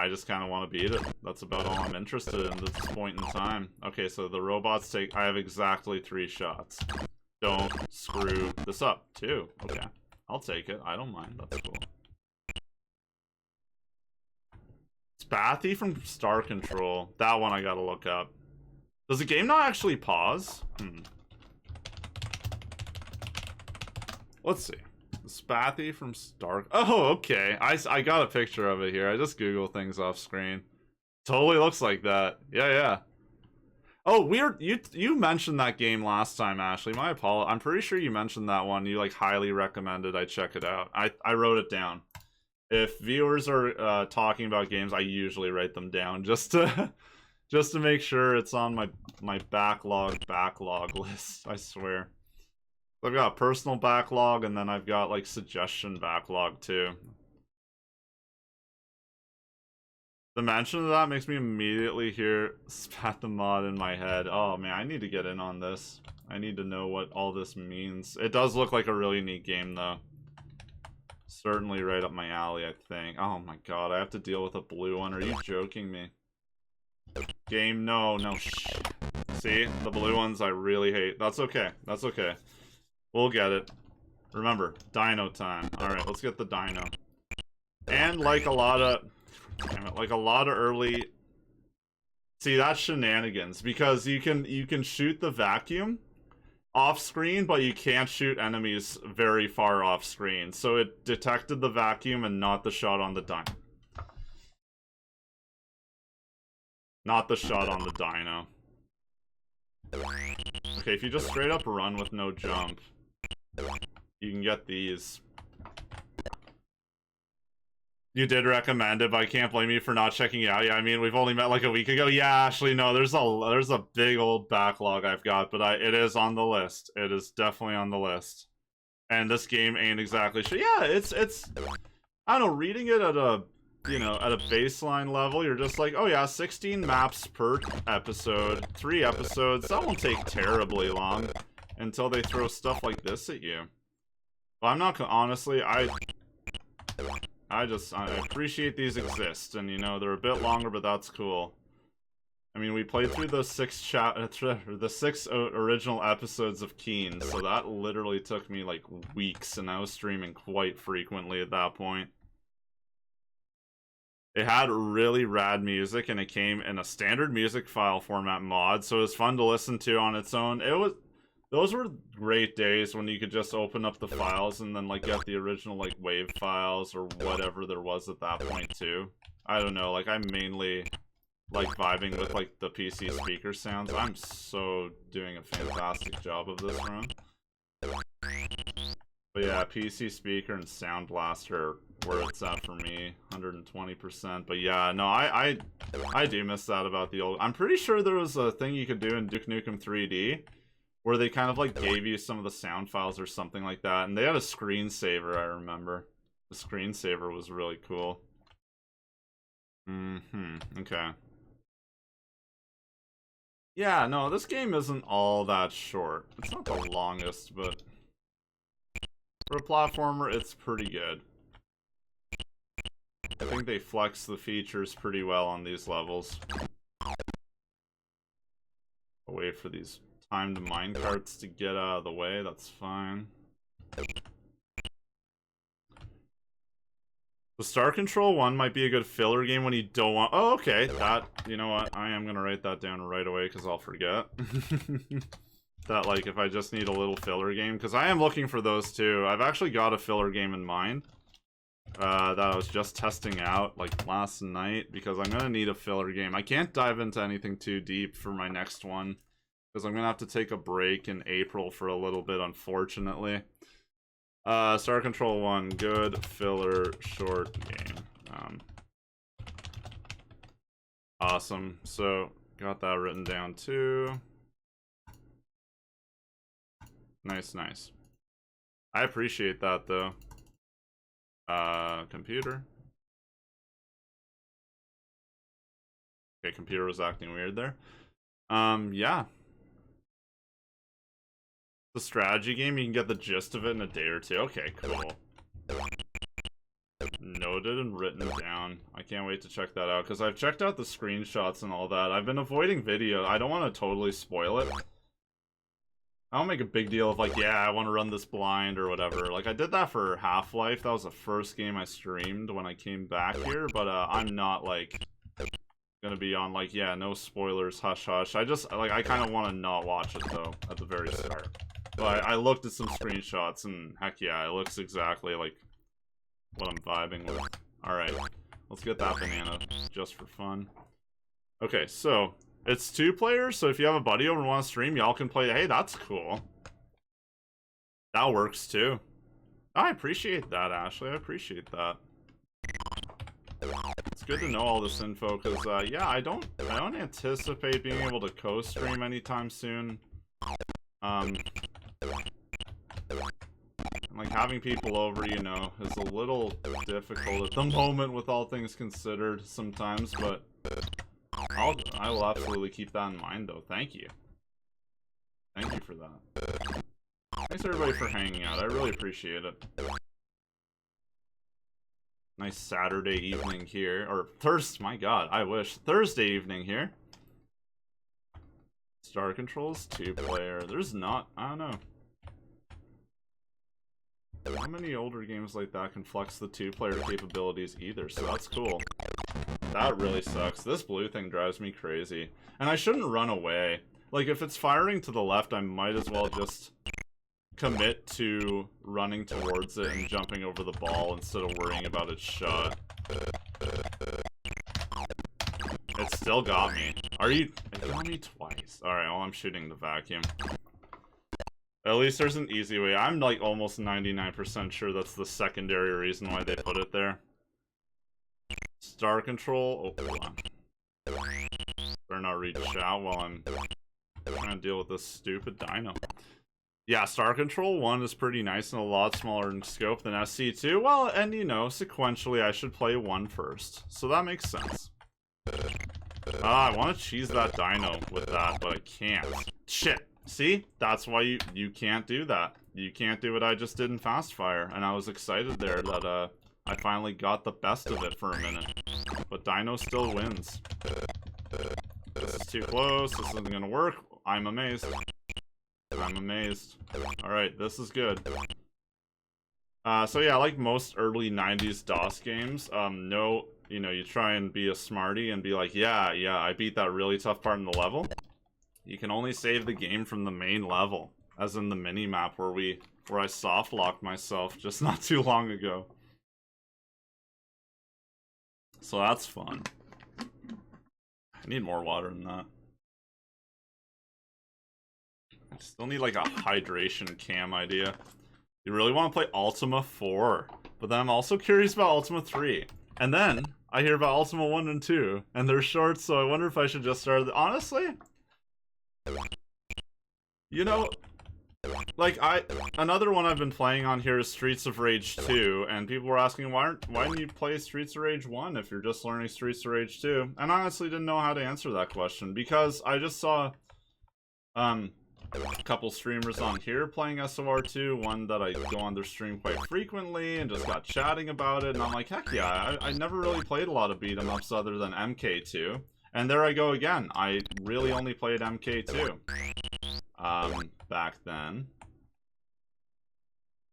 just kind of want to beat it. That's about all I'm interested in at this point in time. Okay, so the robots take... I have exactly 3 shots. Don't screw this up, too. Okay. I'll take it. I don't mind. That's cool. Spathy from Star Control. That one I gotta look up. Does the game not actually pause? Let's see. Spathy from Star... Oh, okay. I got a picture of it here. I just Google things off screen. Totally looks like that. Yeah. Oh, weird. You mentioned that game last time, Ashley. My apologies. I'm pretty sure you mentioned that one. You like highly recommended I check it out. I wrote it down. If viewers are talking about games, I usually write them down just to make sure it's on my backlog list. I swear. I've got personal backlog, and then I've got like suggestion backlog too. The mention of that makes me immediately hear spat the mod in my head. Oh man, I need to get in on this. I need to know what all this means. It does look like a really neat game though. Certainly right up my alley, I think. Oh my god, I have to deal with a blue one. Are you joking me? Game, no. See? The blue ones I really hate. That's okay. That's okay. We'll get it. Remember, dino time. Alright, let's get the dino. And like a lot of... Damn it, like a lot of early... See, that's shenanigans. Because you can shoot the vacuum off screen, but you can't shoot enemies very far off screen. So it detected the vacuum and not the shot on the dino. Not the shot on the dino. Okay, if you just straight up run with no jump, you can get these. You did recommend it, but I can't blame you for not checking it out. Yeah, I mean, we've only met like a week ago. Yeah, actually, no, there's a big old backlog I've got, but it is on the list. It is definitely on the list. And this game ain't exactly sure. Yeah, it's I don't know, reading it at a, you know, at a baseline level, you're just like, oh yeah, 16 maps per episode, 3 episodes, that won't take terribly long until they throw stuff like this at you. Well, I'm not, honestly, I appreciate these exist, and you know, they're a bit longer, but that's cool. I mean, we played through the 6 original episodes of Keen, so that literally took me like weeks, and I was streaming quite frequently at that point. It had really rad music, and it came in a standard music file format mod, so it was fun to listen to on its own. Those were great days when you could just open up the files and then like get the original like wave files or whatever there was at that point too. I don't know, like I'm mainly like vibing with like the PC speaker sounds. I'm so doing a fantastic job of this run. But yeah, PC speaker and Sound Blaster where it's at for me, 120%. But yeah, no, I do miss that about the old. I'm pretty sure there was a thing you could do in Duke Nukem 3D where they kind of like gave you some of the sound files or something like that, and they had a screensaver. I remember the screensaver was really cool. Okay. Yeah, no, this game isn't all that short. It's not the longest, but for a platformer, it's pretty good. I think they flex the features pretty well on these levels. I'll wait for these timed minecarts to get out of the way, that's fine. The Star Control 1 might be a good filler game when you don't want... Oh, okay, that... You know what? I am gonna write that down right away, because I'll forget. That, like, if I just need a little filler game, because I am looking for those too. I've actually got a filler game in mind. That I was just testing out like last night because I'm gonna need a filler game. I can't dive into anything too deep for my next one because I'm gonna have to take a break in April for a little bit, unfortunately. Star Control 1, good filler short game. Awesome. So got that written down too. Nice. I appreciate that though. Computer. Okay, computer was acting weird there. Yeah. The strategy game, you can get the gist of it in a day or two. Okay, cool. Noted and written down. I can't wait to check that out, because I've checked out the screenshots and all that. I've been avoiding video. I don't want to totally spoil it. I don't make a big deal of like, yeah, I want to run this blind or whatever. Like, I did that for Half-Life. That was the first game I streamed when I came back here. But I'm not, like, gonna be on, like, yeah, no spoilers, hush hush. I just, like, I kind of want to not watch it, though, at the very start. But I looked at some screenshots, and heck yeah, it looks exactly like what I'm vibing with. Alright, let's get that banana, just for fun. Okay, so... It's 2 players, so if you have a buddy over and want to stream, y'all can play. Hey, that's cool. That works too. I appreciate that, Ashley. I appreciate that. It's good to know all this info, because yeah, I don't anticipate being able to co-stream anytime soon. Like, having people over, you know, is a little difficult at the moment with all things considered sometimes, but I will absolutely keep that in mind, though. Thank you. Thank you for that. Thanks, everybody, for hanging out. I really appreciate it. Nice Saturday evening here. Or Thursday, my god, I wish. Thursday evening here. Star Control's 2-player. There's not, I don't know. How many older games like that can flex the 2-player capabilities either, so that's cool. That really sucks. This blue thing drives me crazy. And I shouldn't run away. Like, if it's firing to the left, I might as well just commit to running towards it and jumping over the ball instead of worrying about its shot. It still got me. It got me twice. Alright, well, I'm shooting the vacuum. At least there's an easy way. I'm like almost 99% sure that's the secondary reason why they put it there. Star Control. Oh, hold on. Better not read chat while I'm trying to deal with this stupid dino. Yeah, Star Control 1 is pretty nice and a lot smaller in scope than SC2. Well, and you know, sequentially I should play 1 first. So that makes sense. I want to cheese that dino with that, but I can't. Shit. See? That's why you can't do that. You can't do what I just did in Fastfire. And I was excited there that I finally got the best of it for a minute. But Dino still wins. This is too close. This isn't gonna work. I'm amazed. I'm amazed. Alright, this is good. So yeah, like most early 90s DOS games, no, you know, you try and be a smarty and be like, yeah, I beat that really tough part in the level. You can only save the game from the main level, as in the mini-map where I soft-locked myself just not too long ago. So that's fun. I need more water than that. I still need like a hydration cam idea. You really want to play Ultima 4, but then I'm also curious about Ultima 3. And then I hear about Ultima 1 and 2, and they're short, so I wonder if I should just start. Honestly, you know, like another one I've been playing on here is Streets of Rage 2, and people were asking why didn't you play Streets of Rage 1 if you're just learning Streets of Rage 2? And I honestly didn't know how to answer that question because I just saw a couple streamers on here playing SOR2, one that I go on their stream quite frequently and just got chatting about it, and I'm like, heck yeah, I never really played a lot of beat 'em ups other than MK2. And there I go again. I really only played MK2 back then.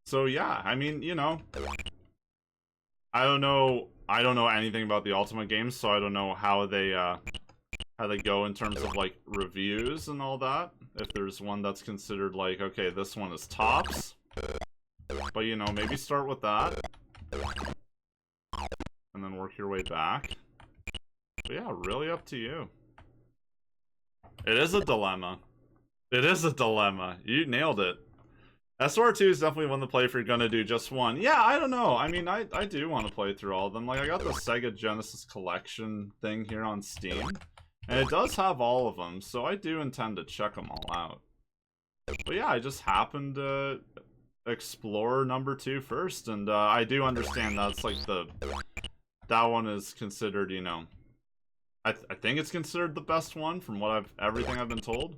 So yeah, I mean, you know, I don't know anything about the Ultima games, so I don't know how they go in terms of like reviews and all that. If there's one that's considered like, okay, this one is tops, but you know, maybe start with that and then work your way back. But yeah, really up to you. It is a dilemma. It is a dilemma. You nailed it. SOR2 is definitely one to play if you're gonna do just one. Yeah, I don't know. I mean, I do want to play through all of them. Like, I got the Sega Genesis Collection thing here on Steam, and it does have all of them, so I do intend to check them all out. But yeah, I just happened to explore number 2 first, and I do understand that's like that one is considered, you know, I think it's considered the best one from what everything I've been told,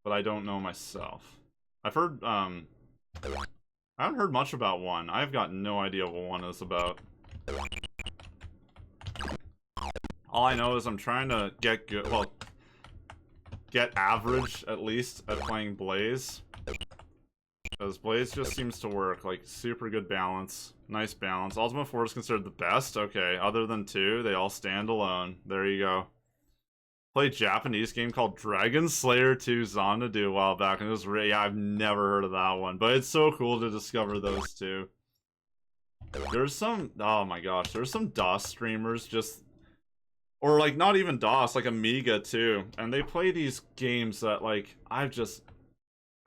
but I don't know myself. I've heard I haven't heard much about 1. I've got no idea what 1 is about. All I know is I'm trying to get good, well, get average at least at playing Blaze, because Blaze just seems to work, like super good balance. Nice balance. Ultima 4 is considered the best? Okay, other than 2, they all stand alone. There you go. Played a Japanese game called Dragon Slayer 2 Xanadu a while back, and it was yeah, I've never heard of that one, but it's so cool to discover those two. There's some, oh my gosh, there's some DOS streamers just, or like not even DOS, like Amiga too, and they play these games that like, I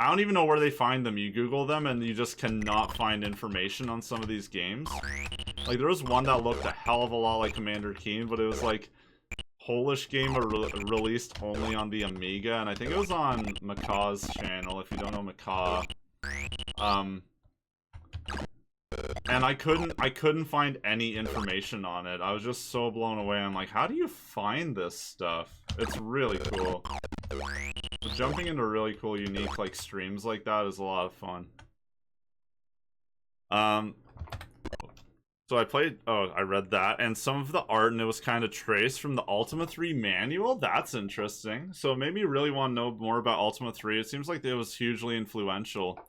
don't even know where they find them. You Google them and you just cannot find information on some of these games. Like there was one that looked a hell of a lot like Commander Keen, but it was like Polish game released only on the Amiga, and I think it was on Macaw's channel. If you don't know Macaw, And I couldn't find any information on it. I was just so blown away. I'm like, how do you find this stuff? It's really cool. So jumping into really cool, unique, like, streams like that is a lot of fun. So I played, I read that, and some of the art, and it was kind of traced from the Ultima 3 manual. That's interesting. So it made me really want to know more about Ultima 3. It seems like it was hugely influential,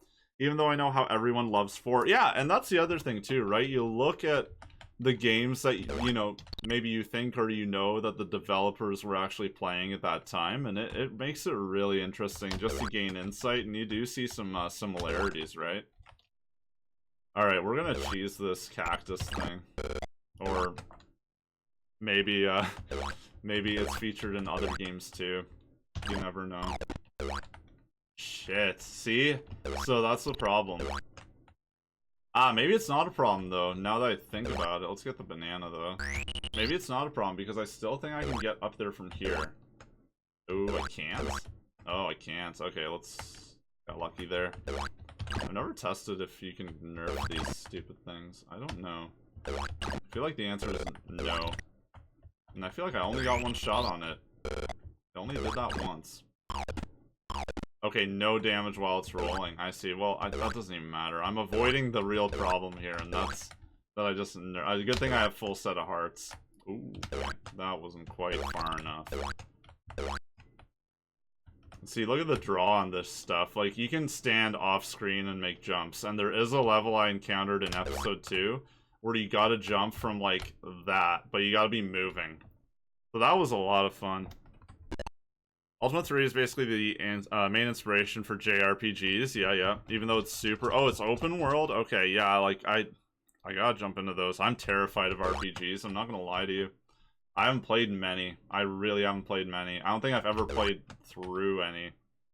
even though I know how everyone loves 4. Yeah, and that's the other thing too, right? You look at the games that, you know, maybe you think or you know that the developers were actually playing at that time, and it makes it really interesting just to gain insight, and you do see some similarities, right? Alright, we're gonna cheese this cactus thing. Or maybe, maybe it's featured in other games too. You never know. Shit, see? So that's the problem. Ah, maybe it's not a problem though, now that I think about it. Let's get the banana though. Maybe it's not a problem because I still think I can get up there from here. Ooh, I can't? Oh, I can't. Okay, got lucky there. I've never tested if you can nerf these stupid things. I don't know. I feel like the answer is no. And I feel like I only got one shot on it. I only did that once. Okay, no damage while it's rolling. I see. Well, that doesn't even matter. I'm avoiding the real problem here, and that's that I just... good thing I have full set of hearts. Ooh, okay. That wasn't quite far enough. See, look at the draw on this stuff. Like, you can stand off screen and make jumps. And there is a level I encountered in episode 2 where you gotta jump from, like, that, but you gotta be moving. So that was a lot of fun. Ultima 3 is basically the main inspiration for JRPGs. Yeah. Even though it's super... Oh, it's open world? Okay, yeah, like, I gotta jump into those. I'm terrified of RPGs, I'm not gonna lie to you. I haven't played many. I really haven't played many. I don't think I've ever played through any,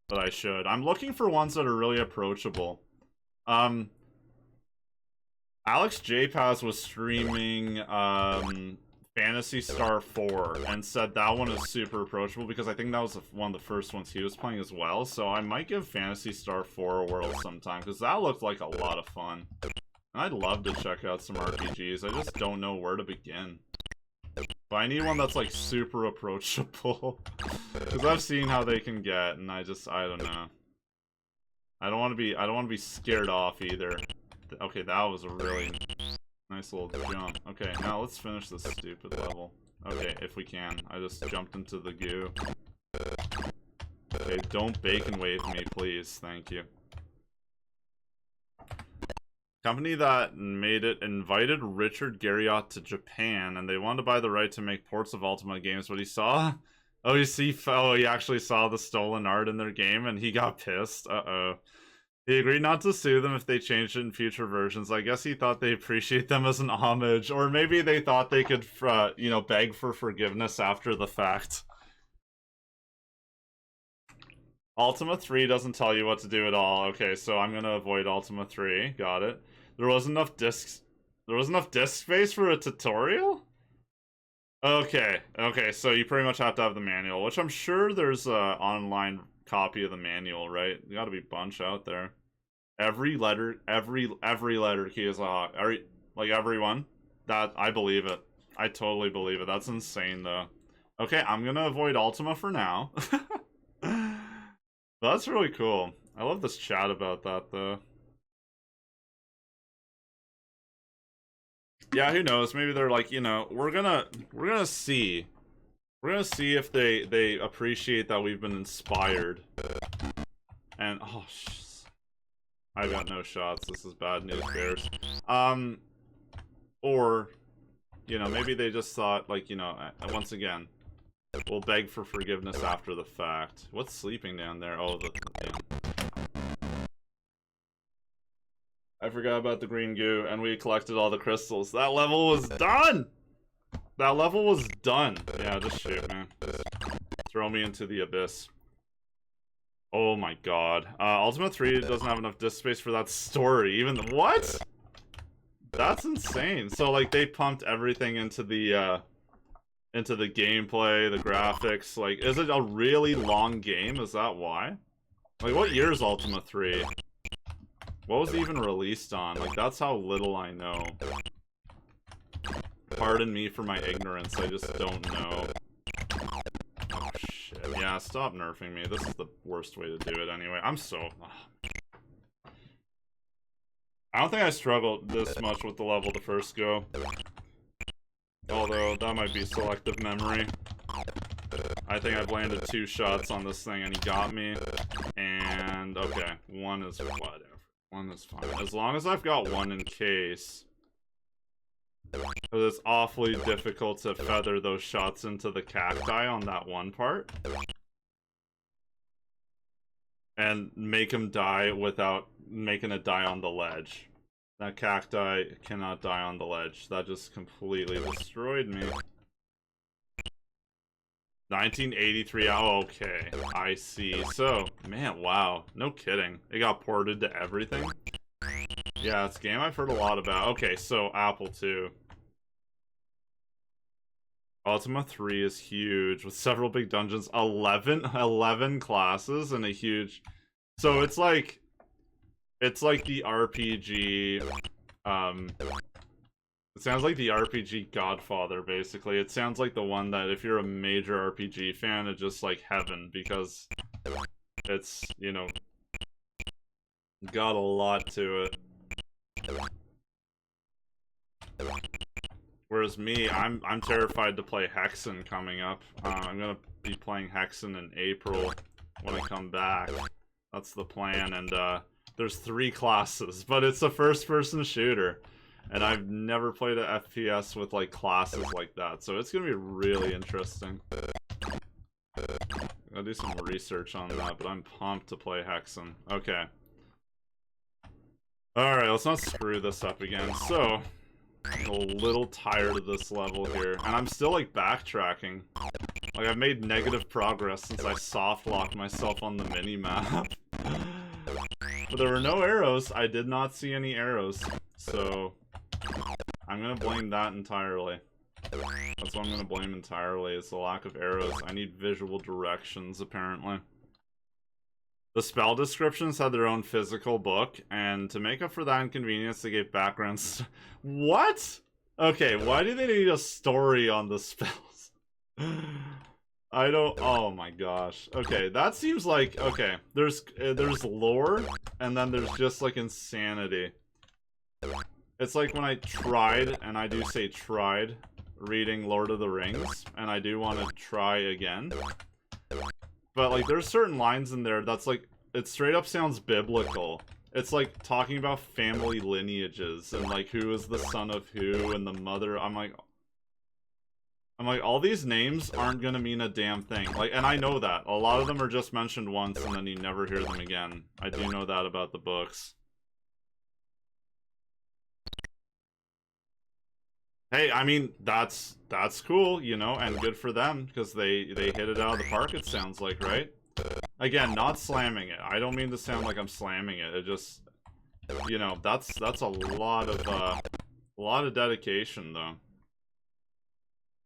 but I should. I'm looking for ones that are really approachable. Alex J-Paz was streaming Phantasy Star 4 and said that one is super approachable because I think that was one of the first ones he was playing as well. So I might give Phantasy Star 4 a whirl sometime because that looked like a lot of fun. And I'd love to check out some RPGs. I just don't know where to begin. But I need one that's, like, super approachable. Because I've seen how they can get, and I don't know. I don't want to be scared off either. Okay, that was a really nice little jump. Okay, now let's finish this stupid level. Okay, if we can. I just jumped into the goo. Okay, don't bacon wave me, please. Thank you. Company that made it invited Richard Garriott to Japan, and they wanted to buy the right to make ports of Ultima games, but he saw... Oh, he actually saw the stolen art in their game, and he got pissed. Uh-oh. He agreed not to sue them if they changed it in future versions. I guess he thought they appreciate them as an homage, or maybe they thought they could, you know, beg for forgiveness after the fact. Ultima 3 doesn't tell you what to do at all. Okay, so I'm gonna avoid Ultima 3. Got it. There wasn't enough disk space for a tutorial? Okay, so you pretty much have to have the manual, which I'm sure there's a online copy of the manual, right? There gotta be a bunch out there. Every letter key is a like everyone. That, I believe it. I totally believe it. That's insane, though. Okay, I'm gonna avoid Ultima for now. That's really cool. I love this chat about that, though. Yeah, who knows? Maybe they're like, you know, we're gonna see. We're gonna see if they appreciate that we've been inspired. And oh, I got no shots. This is bad news, bears. Or, you know, maybe they just thought, like, you know, once again, we'll beg for forgiveness after the fact. What's sleeping down there? Oh, yeah. I forgot about the green goo, and we collected all the crystals. That level was done! That level was done. Yeah, just shoot, man. Just throw me into the abyss. Oh my god. Ultima 3 doesn't have enough disk space for that story. Even the— what? That's insane. So, like, they pumped everything into the gameplay, the graphics. Like, is it a really long game? Is that why? Like, what year is Ultima 3? What was it even released on? Like, that's how little I know. Pardon me for my ignorance, I just don't know. Oh, shit. Yeah, stop nerfing me. This is the worst way to do it anyway. I'm so... I don't think I struggled this much with the level the first go. Although, that might be selective memory. I think I've landed 2 shots on this thing and he got me. And, okay, 1 is whatever. 1 is fine. As long as I've got 1 in case. Because it's awfully difficult to feather those shots into the cacti on that one part. And make him die without making it die on the ledge. That cacti cannot die on the ledge. That just completely destroyed me. 1983, oh, okay. I see. So, man, wow. No kidding. It got ported to everything? Yeah, it's a game I've heard a lot about. Okay, so Apple II. Ultima 3 is huge, with several big dungeons. 11 classes and a huge... So it's like the RPG, it sounds like the RPG Godfather, basically. It sounds like the one that, if you're a major RPG fan, it's just like heaven, because it's, you know, got a lot to it. Whereas me, I'm terrified to play Hexen coming up. I'm gonna be playing Hexen in April when I come back. That's the plan, and there's 3 classes, but it's a first-person shooter. And I've never played an FPS with, like, classes like that, so it's gonna be really interesting. I'll do some research on that, but I'm pumped to play Hexen. Okay. Alright, let's not screw this up again. So, I'm a little tired of this level here, and I'm still, like, backtracking. Like, I've made negative progress since I soft-locked myself on the mini-map. But there were no arrows. I did not see any arrows, so... I'm gonna blame that entirely. That's what I'm gonna blame entirely, is the lack of arrows. I need visual directions, apparently. The spell descriptions had their own physical book, and to make up for that inconvenience, they gave backgrounds. What? Okay, why do they need a story on the spells? I don't... Oh my gosh. Okay, that seems like... Okay, there's lore, and then there's just, like, insanity. It's like when I tried, and I do say tried, reading Lord of the Rings, and I do want to try again. But, like, there's certain lines in there that's, like, it straight up sounds biblical. It's, like, talking about family lineages, and, like, who is the son of who, and the mother. I'm like, all these names aren't gonna mean a damn thing. Like, and I know that. A lot of them are just mentioned once, and then you never hear them again. I do know that about the books. Hey, I mean, that's cool, you know, and good for them, because they hit it out of the park, it sounds like, right? Again, not slamming it. I don't mean to sound like I'm slamming it. It just, you know, that's a lot of dedication, though.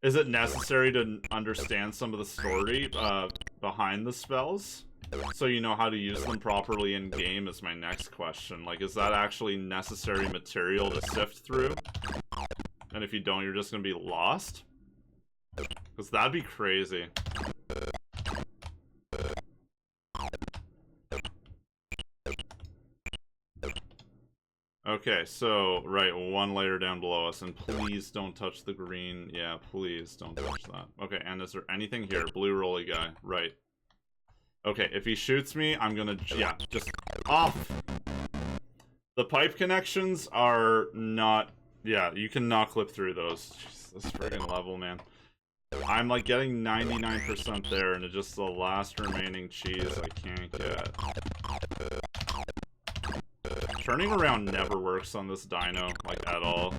Is it necessary to understand some of the story behind the spells? So you know how to use them properly in game is my next question. Like, is that actually necessary material to sift through? And if you don't, you're just gonna be lost? Because that'd be crazy. Okay, so, right, 1 layer down below us, and please don't touch the green. Yeah, please don't touch that. Okay, and is there anything here? Blue rolly guy. Right. Okay, if he shoots me, I'm gonna... Yeah, just off! The pipe connections are not... Yeah, you cannot clip through those. Jeez, this friggin' level, man. I'm, like, getting 99% there, and it's just the last remaining cheese I can't get. Turning around never works on this dino, like, at all.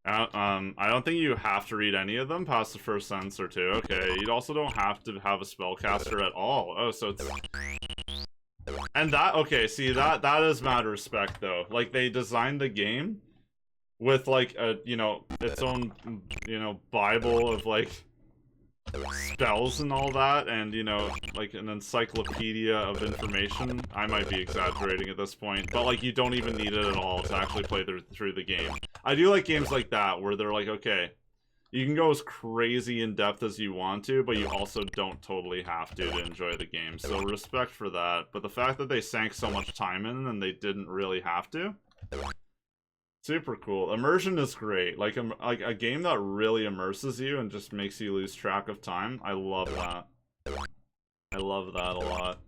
I don't think you have to read any of them past the first sentence or 2. Okay, you also don't have to have a spellcaster at all. Oh, so it's... And that, okay, see, that is mad respect, though. Like, they designed the game with, like, a, you know, its own, you know, Bible of, like, spells and all that, and, you know, like an encyclopedia of information. I might be exaggerating at this point, but, like, you don't even need it at all to actually play through the game. I do like games like that, where they're like, okay, you can go as crazy in depth as you want to, but you also don't totally have to enjoy the game. So respect for that. But the fact that they sank so much time in and they didn't really have to, super cool. Immersion is great. Like a game that really immerses you and just makes you lose track of time. I love that. I love that a lot.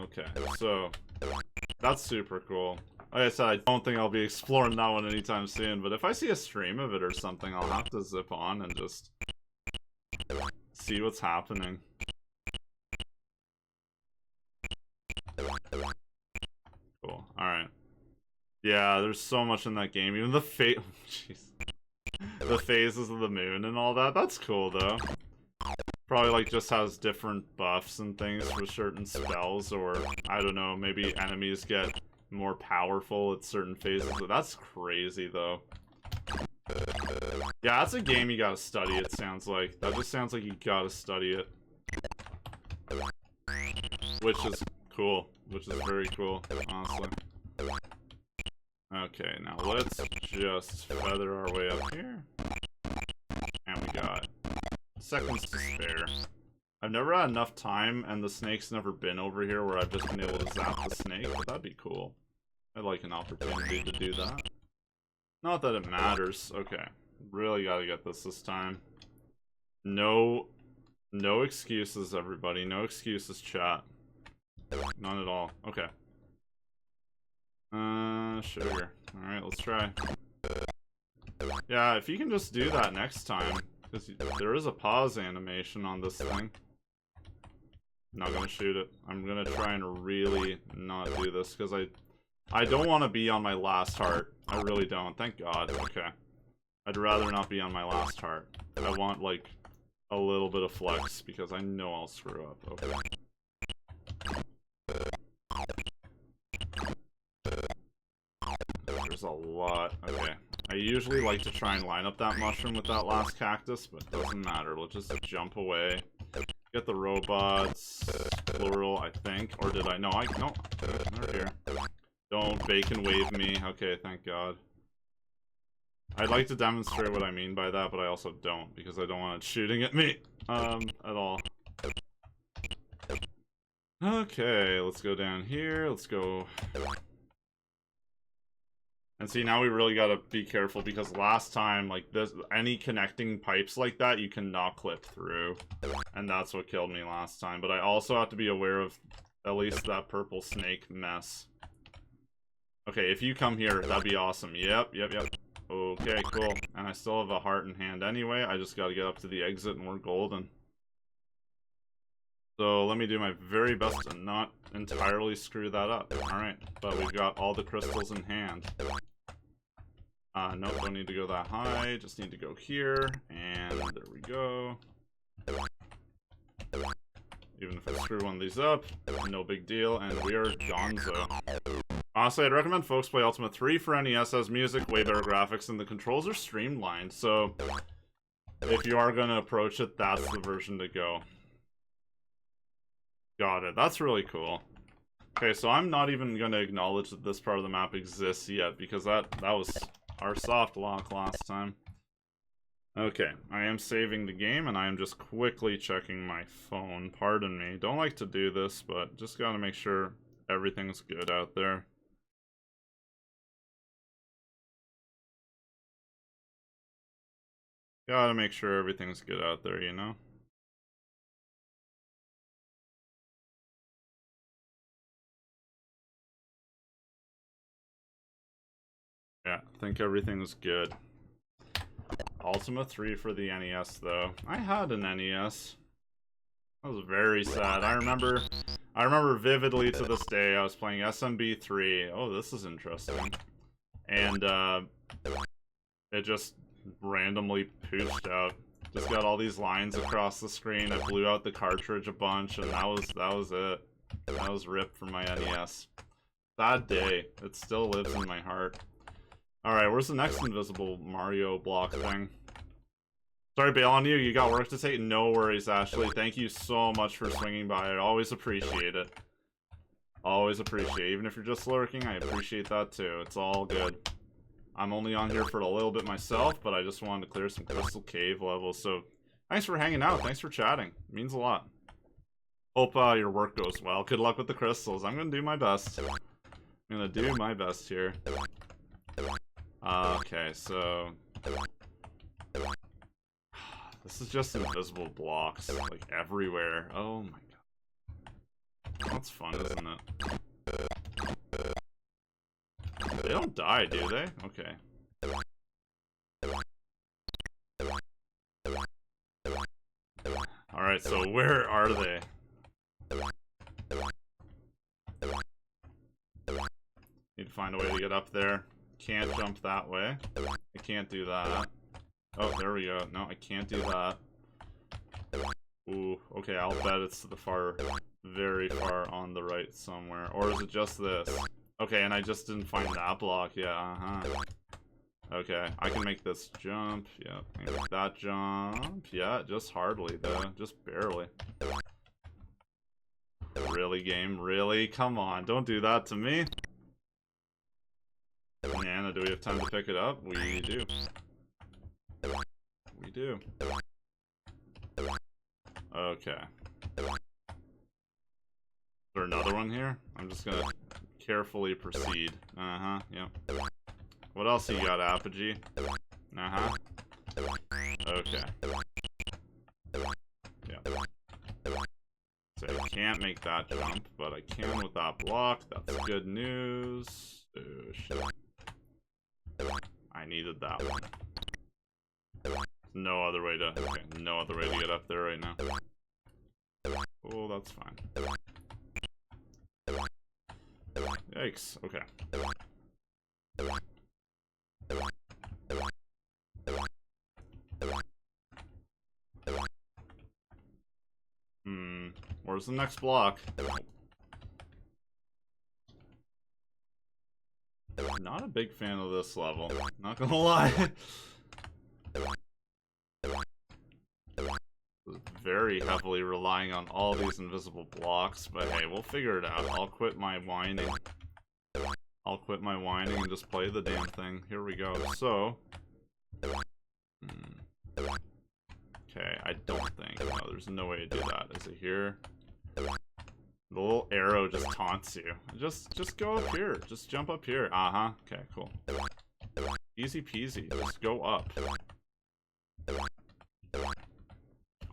Okay, so that's super cool. Like I said, I don't think I'll be exploring that one anytime soon, but if I see a stream of it or something, I'll have to zip on and just see what's happening. Cool. Alright. Yeah, there's so much in that game. Even the the phases of the moon and all that. That's cool, though. Probably, like, just has different buffs and things for certain spells, or, I don't know, maybe enemies get more powerful at certain phases. But that's crazy, though. Yeah, that's a game you gotta study, it sounds like. That just sounds like you gotta study it. Which is cool. Which is very cool, honestly. Okay, now let's just feather our way up here. And we got seconds to spare. I've never had enough time, and the snake's never been over here where I've just been able to zap the snake, but that'd be cool. I'd like an opportunity to do that. Not that it matters. Okay. Really gotta get this time. No excuses, everybody. No excuses, chat. None at all. Okay. Sugar. Alright, let's try. Yeah, if you can just do that next time. Because there is a pause animation on this thing. Not gonna shoot it. I'm gonna try and really not do this, because I don't want to be on my last heart. I really don't. Thank God. Okay. I'd rather not be on my last heart. I want, like, a little bit of flex, because I know I'll screw up. Okay. There's a lot. Okay. I usually like to try and line up that mushroom with that last cactus, but it doesn't matter. We'll just jump away. Get the robots. Plural, I think. Or did I? No, no. They're here. Don't bacon wave me. Okay, thank God. I'd like to demonstrate what I mean by that, but I also don't, because I don't want it shooting at me, at all. Okay, let's go down here. Let's go. And see, now we really gotta be careful, because last time, like, any connecting pipes like that, you cannot clip through. And that's what killed me last time. But I also have to be aware of at least that purple snake mess. Okay, if you come here, that'd be awesome. Yep. Okay, cool. And I still have a heart in hand anyway. I just gotta get up to the exit and we're golden. So let me do my very best to not entirely screw that up. Alright, but we've got all the crystals in hand. Nope, don't need to go that high. Just need to go here. And there we go. Even if I screw one of these up, no big deal. And we are gonzo. Honestly, I'd recommend folks play Ultima 3 for NES. Has music, way better graphics, and the controls are streamlined. So if you are going to approach it, that's the version to go. Got it. That's really cool. Okay, so I'm not even going to acknowledge that this part of the map exists yet, because that was our soft lock last time. Okay, I am saving the game, and I am just quickly checking my phone. Pardon me. Don't like to do this, but just gotta make sure everything's good out there. Gotta make sure everything's good out there, you know? Yeah, I think everything's good. Ultima 3 for the NES, though. I had an NES. That was very sad. I remember vividly to this day, I was playing SMB 3. Oh, this is interesting. And, it just randomly pooched out. Just got all these lines across the screen. I blew out the cartridge a bunch, and that was it. That was ripped from my NES. Sad day. It still lives in my heart. Alright, where's the next invisible Mario block thing? Sorry, bail on you. You got work to take? No worries, Ashley. Thank you so much for swinging by. I always appreciate it. Always appreciate it. Even if you're just lurking, I appreciate that too. It's all good. I'm only on here for a little bit myself, but I just wanted to clear some Crystal Cave levels. So, thanks for hanging out. Thanks for chatting. It means a lot. Hope your work goes well. Good luck with the crystals. I'm gonna do my best. I'm gonna do my best here. Okay, so... This is just invisible blocks, like, everywhere. Oh my god. That's fun, isn't it? They don't die, do they? Okay. Alright, so where are they? Need to find a way to get up there. Can't jump that way. I can't do that. Oh, there we go. No, I can't do that. Ooh, okay, I'll bet it's to the far, very far on the right somewhere. Or is it just this? Okay, and I just didn't find that block. Yeah, uh-huh. Okay, I can make this jump. Yeah, I can make that jump. Yeah, just hardly, though. Just barely. Really, game? Really? Come on, don't do that to me. Nana, do we have time to pick it up? We do. We do. Okay. Is there another one here? I'm just gonna carefully proceed. Uh-huh, yep. What else you got, Apogee? Uh-huh. Okay. Yeah. So I can't make that jump, but I can with that block. That's good news. Oh, shit. I needed that one. No other way to... Okay, no other way to get up there right now. Oh, that's fine. Yikes, okay. Where's the next block? Not a big fan of this level, not gonna lie. Very heavily relying on all these invisible blocks, but hey, we'll figure it out. I'll quit my whining. I'll quit my whining and just play the damn thing. Here we go. So... Okay, I don't think. No, there's no way to do that. Is it here? The little arrow just taunts you. Just go up here. Just jump up here. Uh-huh. Okay, cool. Easy peasy. Just go up.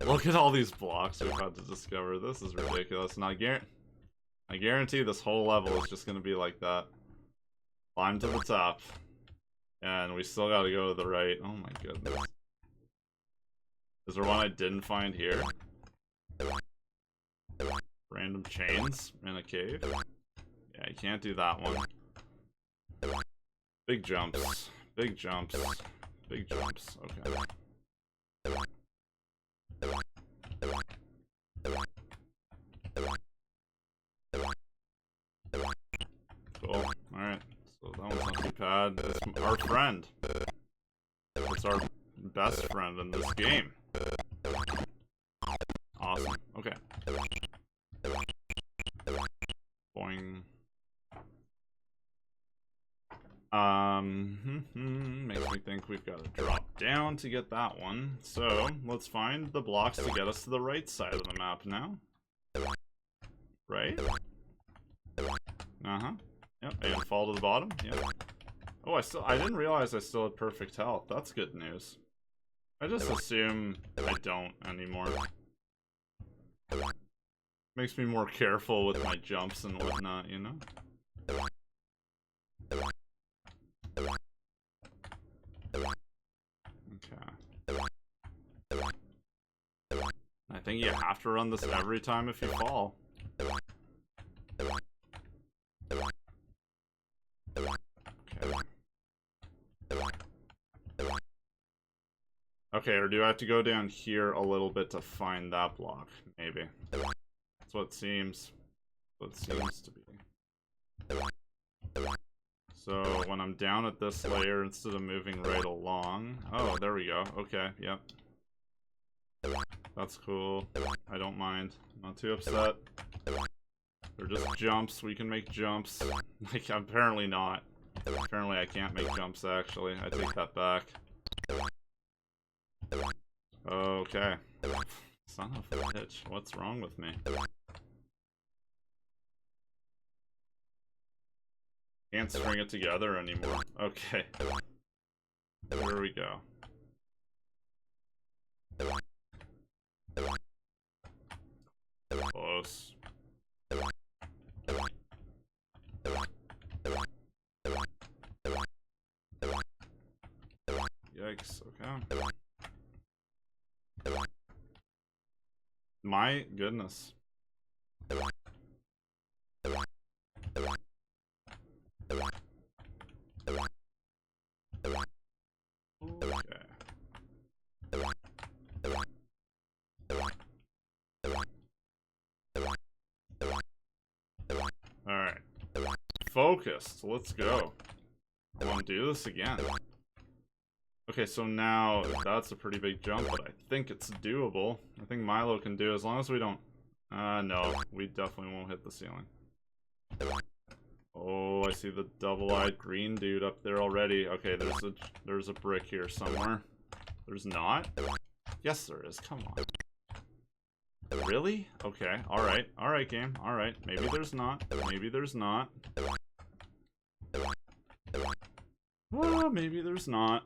Look at all these blocks we've had to discover. This is ridiculous. And I guarantee this whole level is just gonna be like that. Climb to the top. And we still gotta go to the right. Oh my goodness. Is there one I didn't find here? Random chains in a cave? Yeah, you can't do that one. Big jumps. Big jumps. Big jumps. Okay. Cool. Alright. So that one's not too bad. It's our friend. It's our best friend in this game. Awesome. Okay. Boing. Makes me think we've got to drop down to get that one. So, let's find the blocks to get us to the right side of the map now. Right? Uh-huh. Yep, and fall to the bottom. Yep. Oh, I didn't realize I still had perfect health. That's good news. I just assume I don't anymore. Makes me more careful with my jumps and whatnot, you know? Okay. I think you have to run this every time if you fall. Okay, or do I have to go down here a little bit to find that block? Maybe. That's what it seems. What it seems to be. So when I'm down at this layer, instead of moving right along... Oh, there we go. Okay, yep. That's cool. I don't mind. Not too upset. They're just jumps. We can make jumps. Like, apparently not. Apparently I can't make jumps, actually. I take that back. Okay. Son of a bitch. What's wrong with me? Can't string it together anymore. Okay. Here we go. Close. Yikes, okay. My goodness. Okay. Alright. Focused. Let's go. I want to do this again. Okay, so now that's a pretty big jump, but I think it's doable. I think Milo can do it as long as we don't... no. We definitely won't hit the ceiling. Oh, I see the double-eyed green dude up there already. Okay, there's a brick here somewhere. There's not? Yes, there is. Come on. Really? Okay, alright. Alright, game. Alright. Maybe there's not. Maybe there's not. Well, maybe there's not.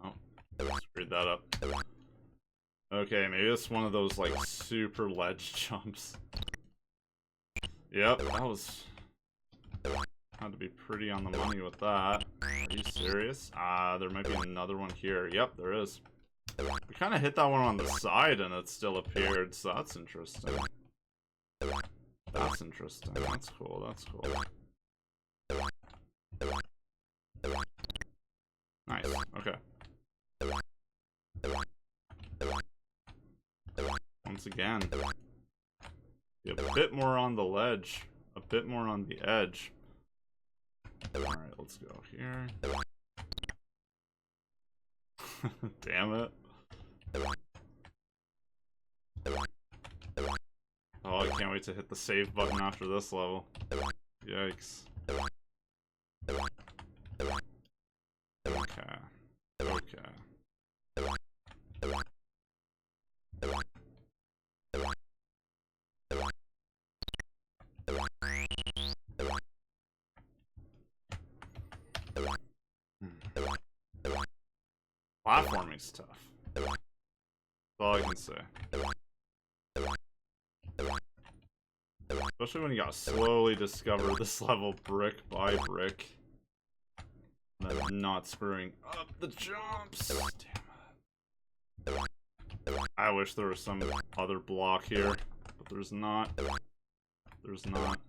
Oh, screwed that up. Okay, maybe it's one of those, like, super ledge jumps. Yep, that was... Had to be pretty on the money with that. Are you serious? There might be another one here. Yep, there is. We kind of hit that one on the side and it still appeared, so that's interesting. That's interesting. That's cool, that's cool. Nice, okay. Once again. Be a bit more on the ledge. A bit more on the edge. Alright, let's go here. Damn it. Oh, I can't wait to hit the save button after this level. Yikes. Okay. Okay. Platforming's tough. That's all I can say. Especially when you gotta slowly discover this level brick by brick. And then not screwing up the jumps. Damn it. I wish there was some other block here, but there's not. There's not.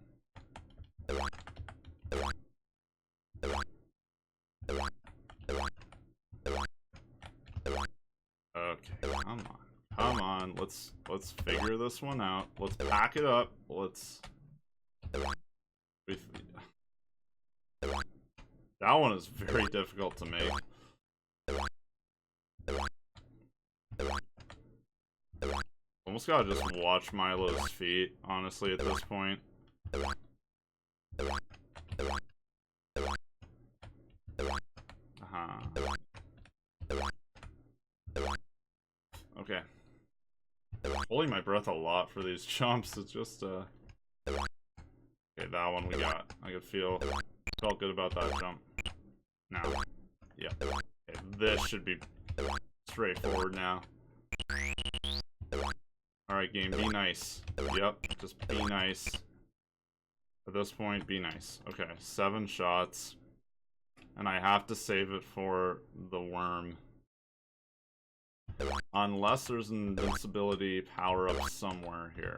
Okay, come on. Come on, let's figure this one out. Let's pack it up. Let's... That one is very difficult to make. Almost gotta just watch Milo's feet, honestly, at this point. Okay. Holding my breath a lot for these jumps. It's just, Okay, that one we got. I could felt good about that jump. Now. Yeah. Okay, this should be straightforward now. Alright, game, be nice. Yep, just be nice. At this point, be nice. Okay, 7 shots. And I have to save it for the worm. Unless there's an invincibility power-up somewhere here.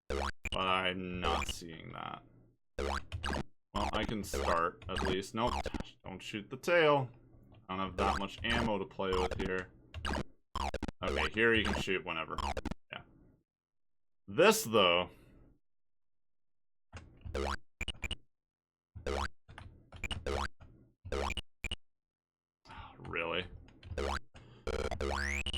But I'm not seeing that. Well, I can start, at least. Nope, don't shoot the tail. I don't have that much ammo to play with here. Okay, here you can shoot whenever. Yeah. This, though. Really?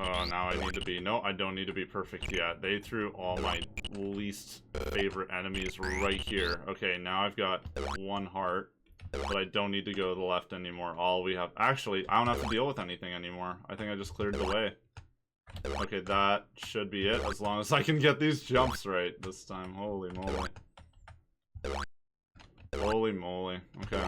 Oh, now I need to be... No, I don't need to be perfect yet. They threw all my least favorite enemies right here. Okay, now I've got 1 heart. But I don't need to go to the left anymore. All we have... Actually, I don't have to deal with anything anymore. I think I just cleared the way. Okay, that should be it. As long as I can get these jumps right this time. Holy moly. Holy moly. Okay.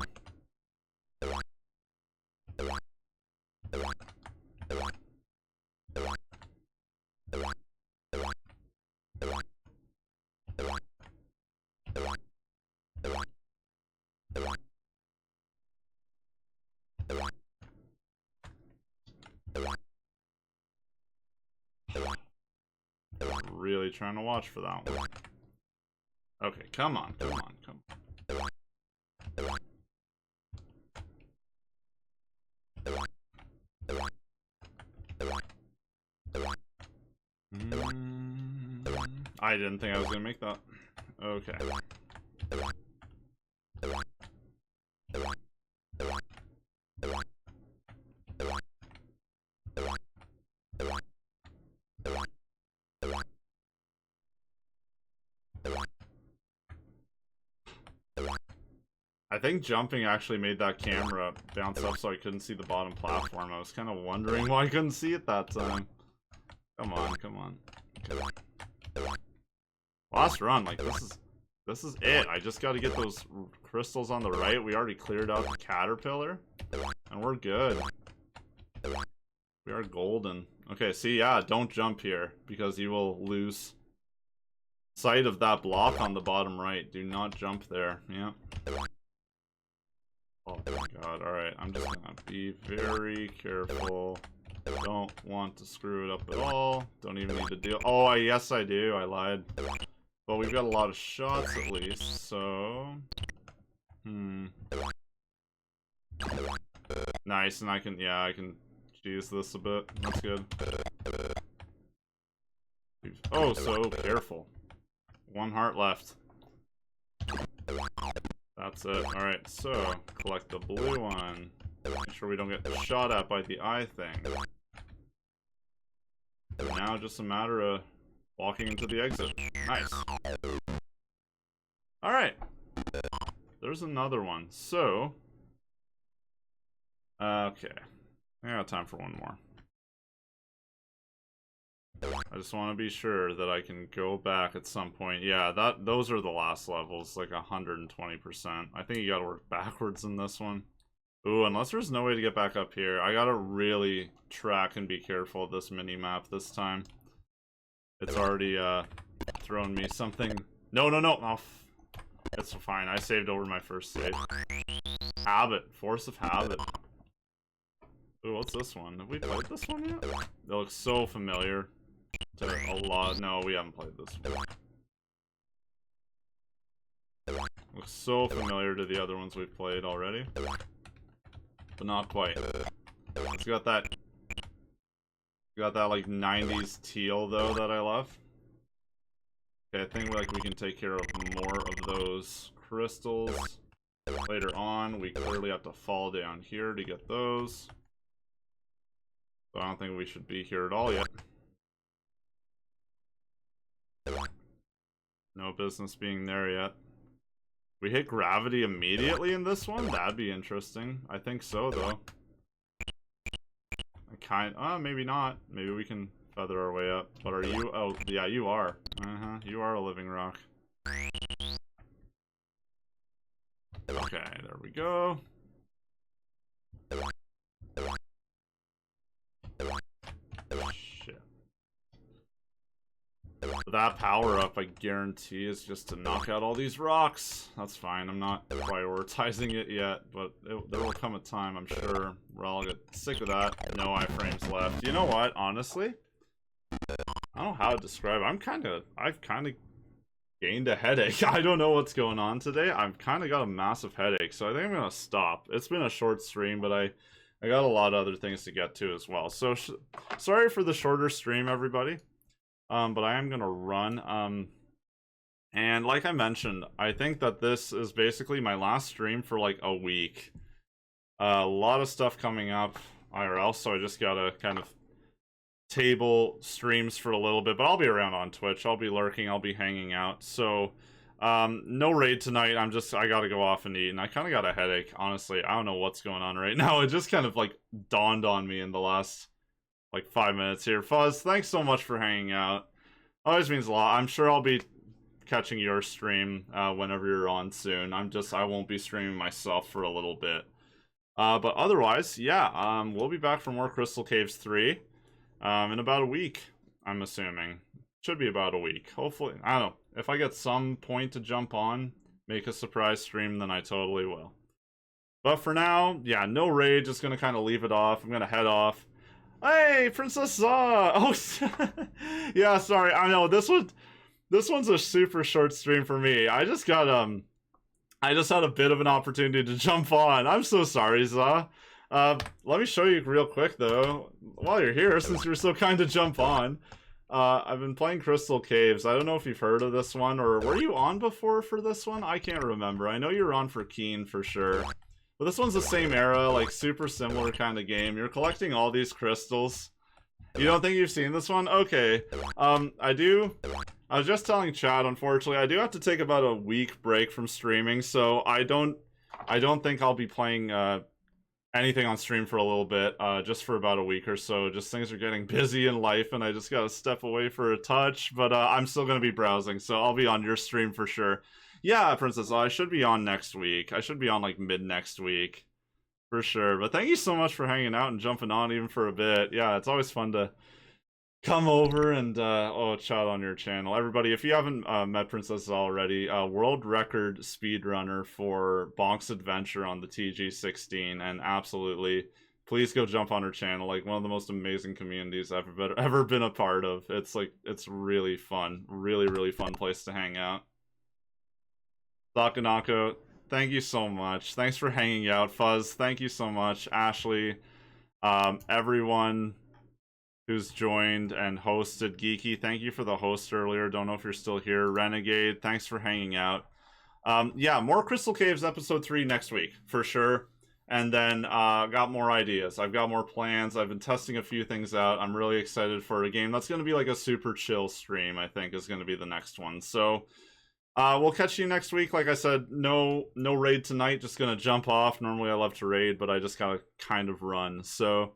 Really trying to watch for that one. Okay, come on, come on, come on. I didn't think I was gonna make that. Okay. I think jumping actually made that camera bounce up so I couldn't see the bottom platform. I was kind of wondering why I couldn't see it that time. Come on, come on. Okay. Last run, like this is it. I just got to get those crystals on the right. We already cleared out the caterpillar, and we're good. We are golden. Okay, see, yeah, don't jump here because you will lose sight of that block on the bottom right. Do not jump there. Yeah. Oh my god, alright, I'm just gonna be very careful. Don't want to screw it up at all. Don't even need to deal. Oh, yes I do, I lied. But we've got a lot of shots at least, so... Nice, and I can, yeah, I can cheese this a bit. That's good. Oh, so careful. 1 heart left. That's it. Alright, so, collect the blue one. Make sure we don't get shot at by the eye thing. And now just a matter of walking into the exit. Nice. Alright. There's another one. So... okay. I got time for one more. I just want to be sure that I can go back at some point. Yeah, those are the last levels, like 120%. I think you gotta work backwards in this one. Ooh, unless there's no way to get back up here. I gotta really track and be careful of this mini-map this time. It's already, thrown me something... No, no, no! Oh, it's fine. I saved over my first save. Habit. Force of habit. Ooh, what's this one? Have we played this one yet? It looks so familiar to a lot. No, we haven't played this one. Looks so familiar to the other ones we've played already. But not quite. It's got that like 90s teal though that I love. Okay, I think like we can take care of more of those crystals later on. We clearly have to fall down here to get those. So I don't think we should be here at all yet. No business being there yet. We hit gravity immediately in this one? That'd be interesting. I think so, though. Maybe not. Maybe we can feather our way up. But are you? Oh, yeah, you are. You are a living rock. Okay, there we go. Shit. That power-up, I guarantee, is just to knock out all these rocks. That's fine, I'm not prioritizing it yet, but there will come a time, I'm sure, where I'll get sick of that. No iframes left. You know what, honestly? I don't know how to describe it. I've kind of gained a headache. I don't know what's going on today. I've kind of got a massive headache, so I think I'm going to stop. It's been a short stream, but I got a lot of other things to get to as well. So, sorry for the shorter stream, everybody. but I am gonna run. And like I mentioned, I think that this is basically my last stream for like a week. A lot of stuff coming up IRL, so I just gotta kind of table streams for a little bit, but I'll be around on Twitch. I'll be lurking, I'll be hanging out. So no raid tonight. I gotta go off and eat, and I kind of got a headache, honestly. I don't know what's going on right now. It just kind of like dawned on me in the last like 5 minutes here. Fuzz, thanks so much for hanging out. Always means a lot. I'm sure I'll be catching your stream whenever you're on soon. I won't be streaming myself for a little bit. But otherwise, yeah, we'll be back for more Crystal Caves 3 in about a week, I'm assuming. Should be about a week. Hopefully, I don't know. If I get some point to jump on, make a surprise stream, then I totally will. But for now, yeah, no raid, just gonna kind of leave it off. I'm gonna head off. Hey, Princess Zaw! Oh, yeah, sorry, I know, this one's a super short stream for me. I just had a bit of an opportunity to jump on. I'm so sorry, Zaw. Let me show you real quick, though, while you're here, since you're so kind to jump on. I've been playing Crystal Caves. I don't know if you've heard of this one, or were you on before for this one? I can't remember. I know you were on for Keen for sure. But this one's the same era, like super similar kind of game. You're collecting all these crystals. You don't think you've seen this one? Okay. I was just telling Chad, unfortunately, I do have to take about a week break from streaming, so I don't think I'll be playing anything on stream for a little bit, just for about a week or so. Just things are getting busy in life, and I just gotta step away for a touch, but I'm still gonna be browsing, so I'll be on your stream for sure. Yeah, Princess, I should be on next week. I should be on, like, mid-next week. For sure. But thank you so much for hanging out and jumping on even for a bit. Yeah, it's always fun to come over and, chat on your channel. Everybody, if you haven't met Princess already, world record speedrunner for Bonk's Adventure on the TG16. And absolutely, please go jump on her channel. Like, one of the most amazing communities I've ever been a part of. It's really fun. Really, really fun place to hang out. Sakanako, thank you so much. Thanks for hanging out. Fuzz, thank you so much. Ashley, everyone who's joined and hosted. Geeky, thank you for the host earlier. Don't know if you're still here. Renegade, thanks for hanging out. Yeah, more Crystal Caves episode 3 next week, for sure. And then, got more ideas. I've got more plans. I've been testing a few things out. I'm really excited for a game that's going to be like a super chill stream, I think, is going to be the next one. So, we'll catch you next week. Like I said, no raid tonight. Just gonna jump off. Normally I love to raid, but I just gotta kind of run. So,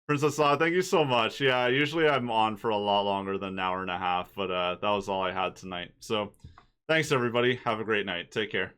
Princess Law, thank you so much. Yeah, usually I'm on for a lot longer than an hour and a half, but that was all I had tonight. So, thanks everybody. Have a great night. Take care.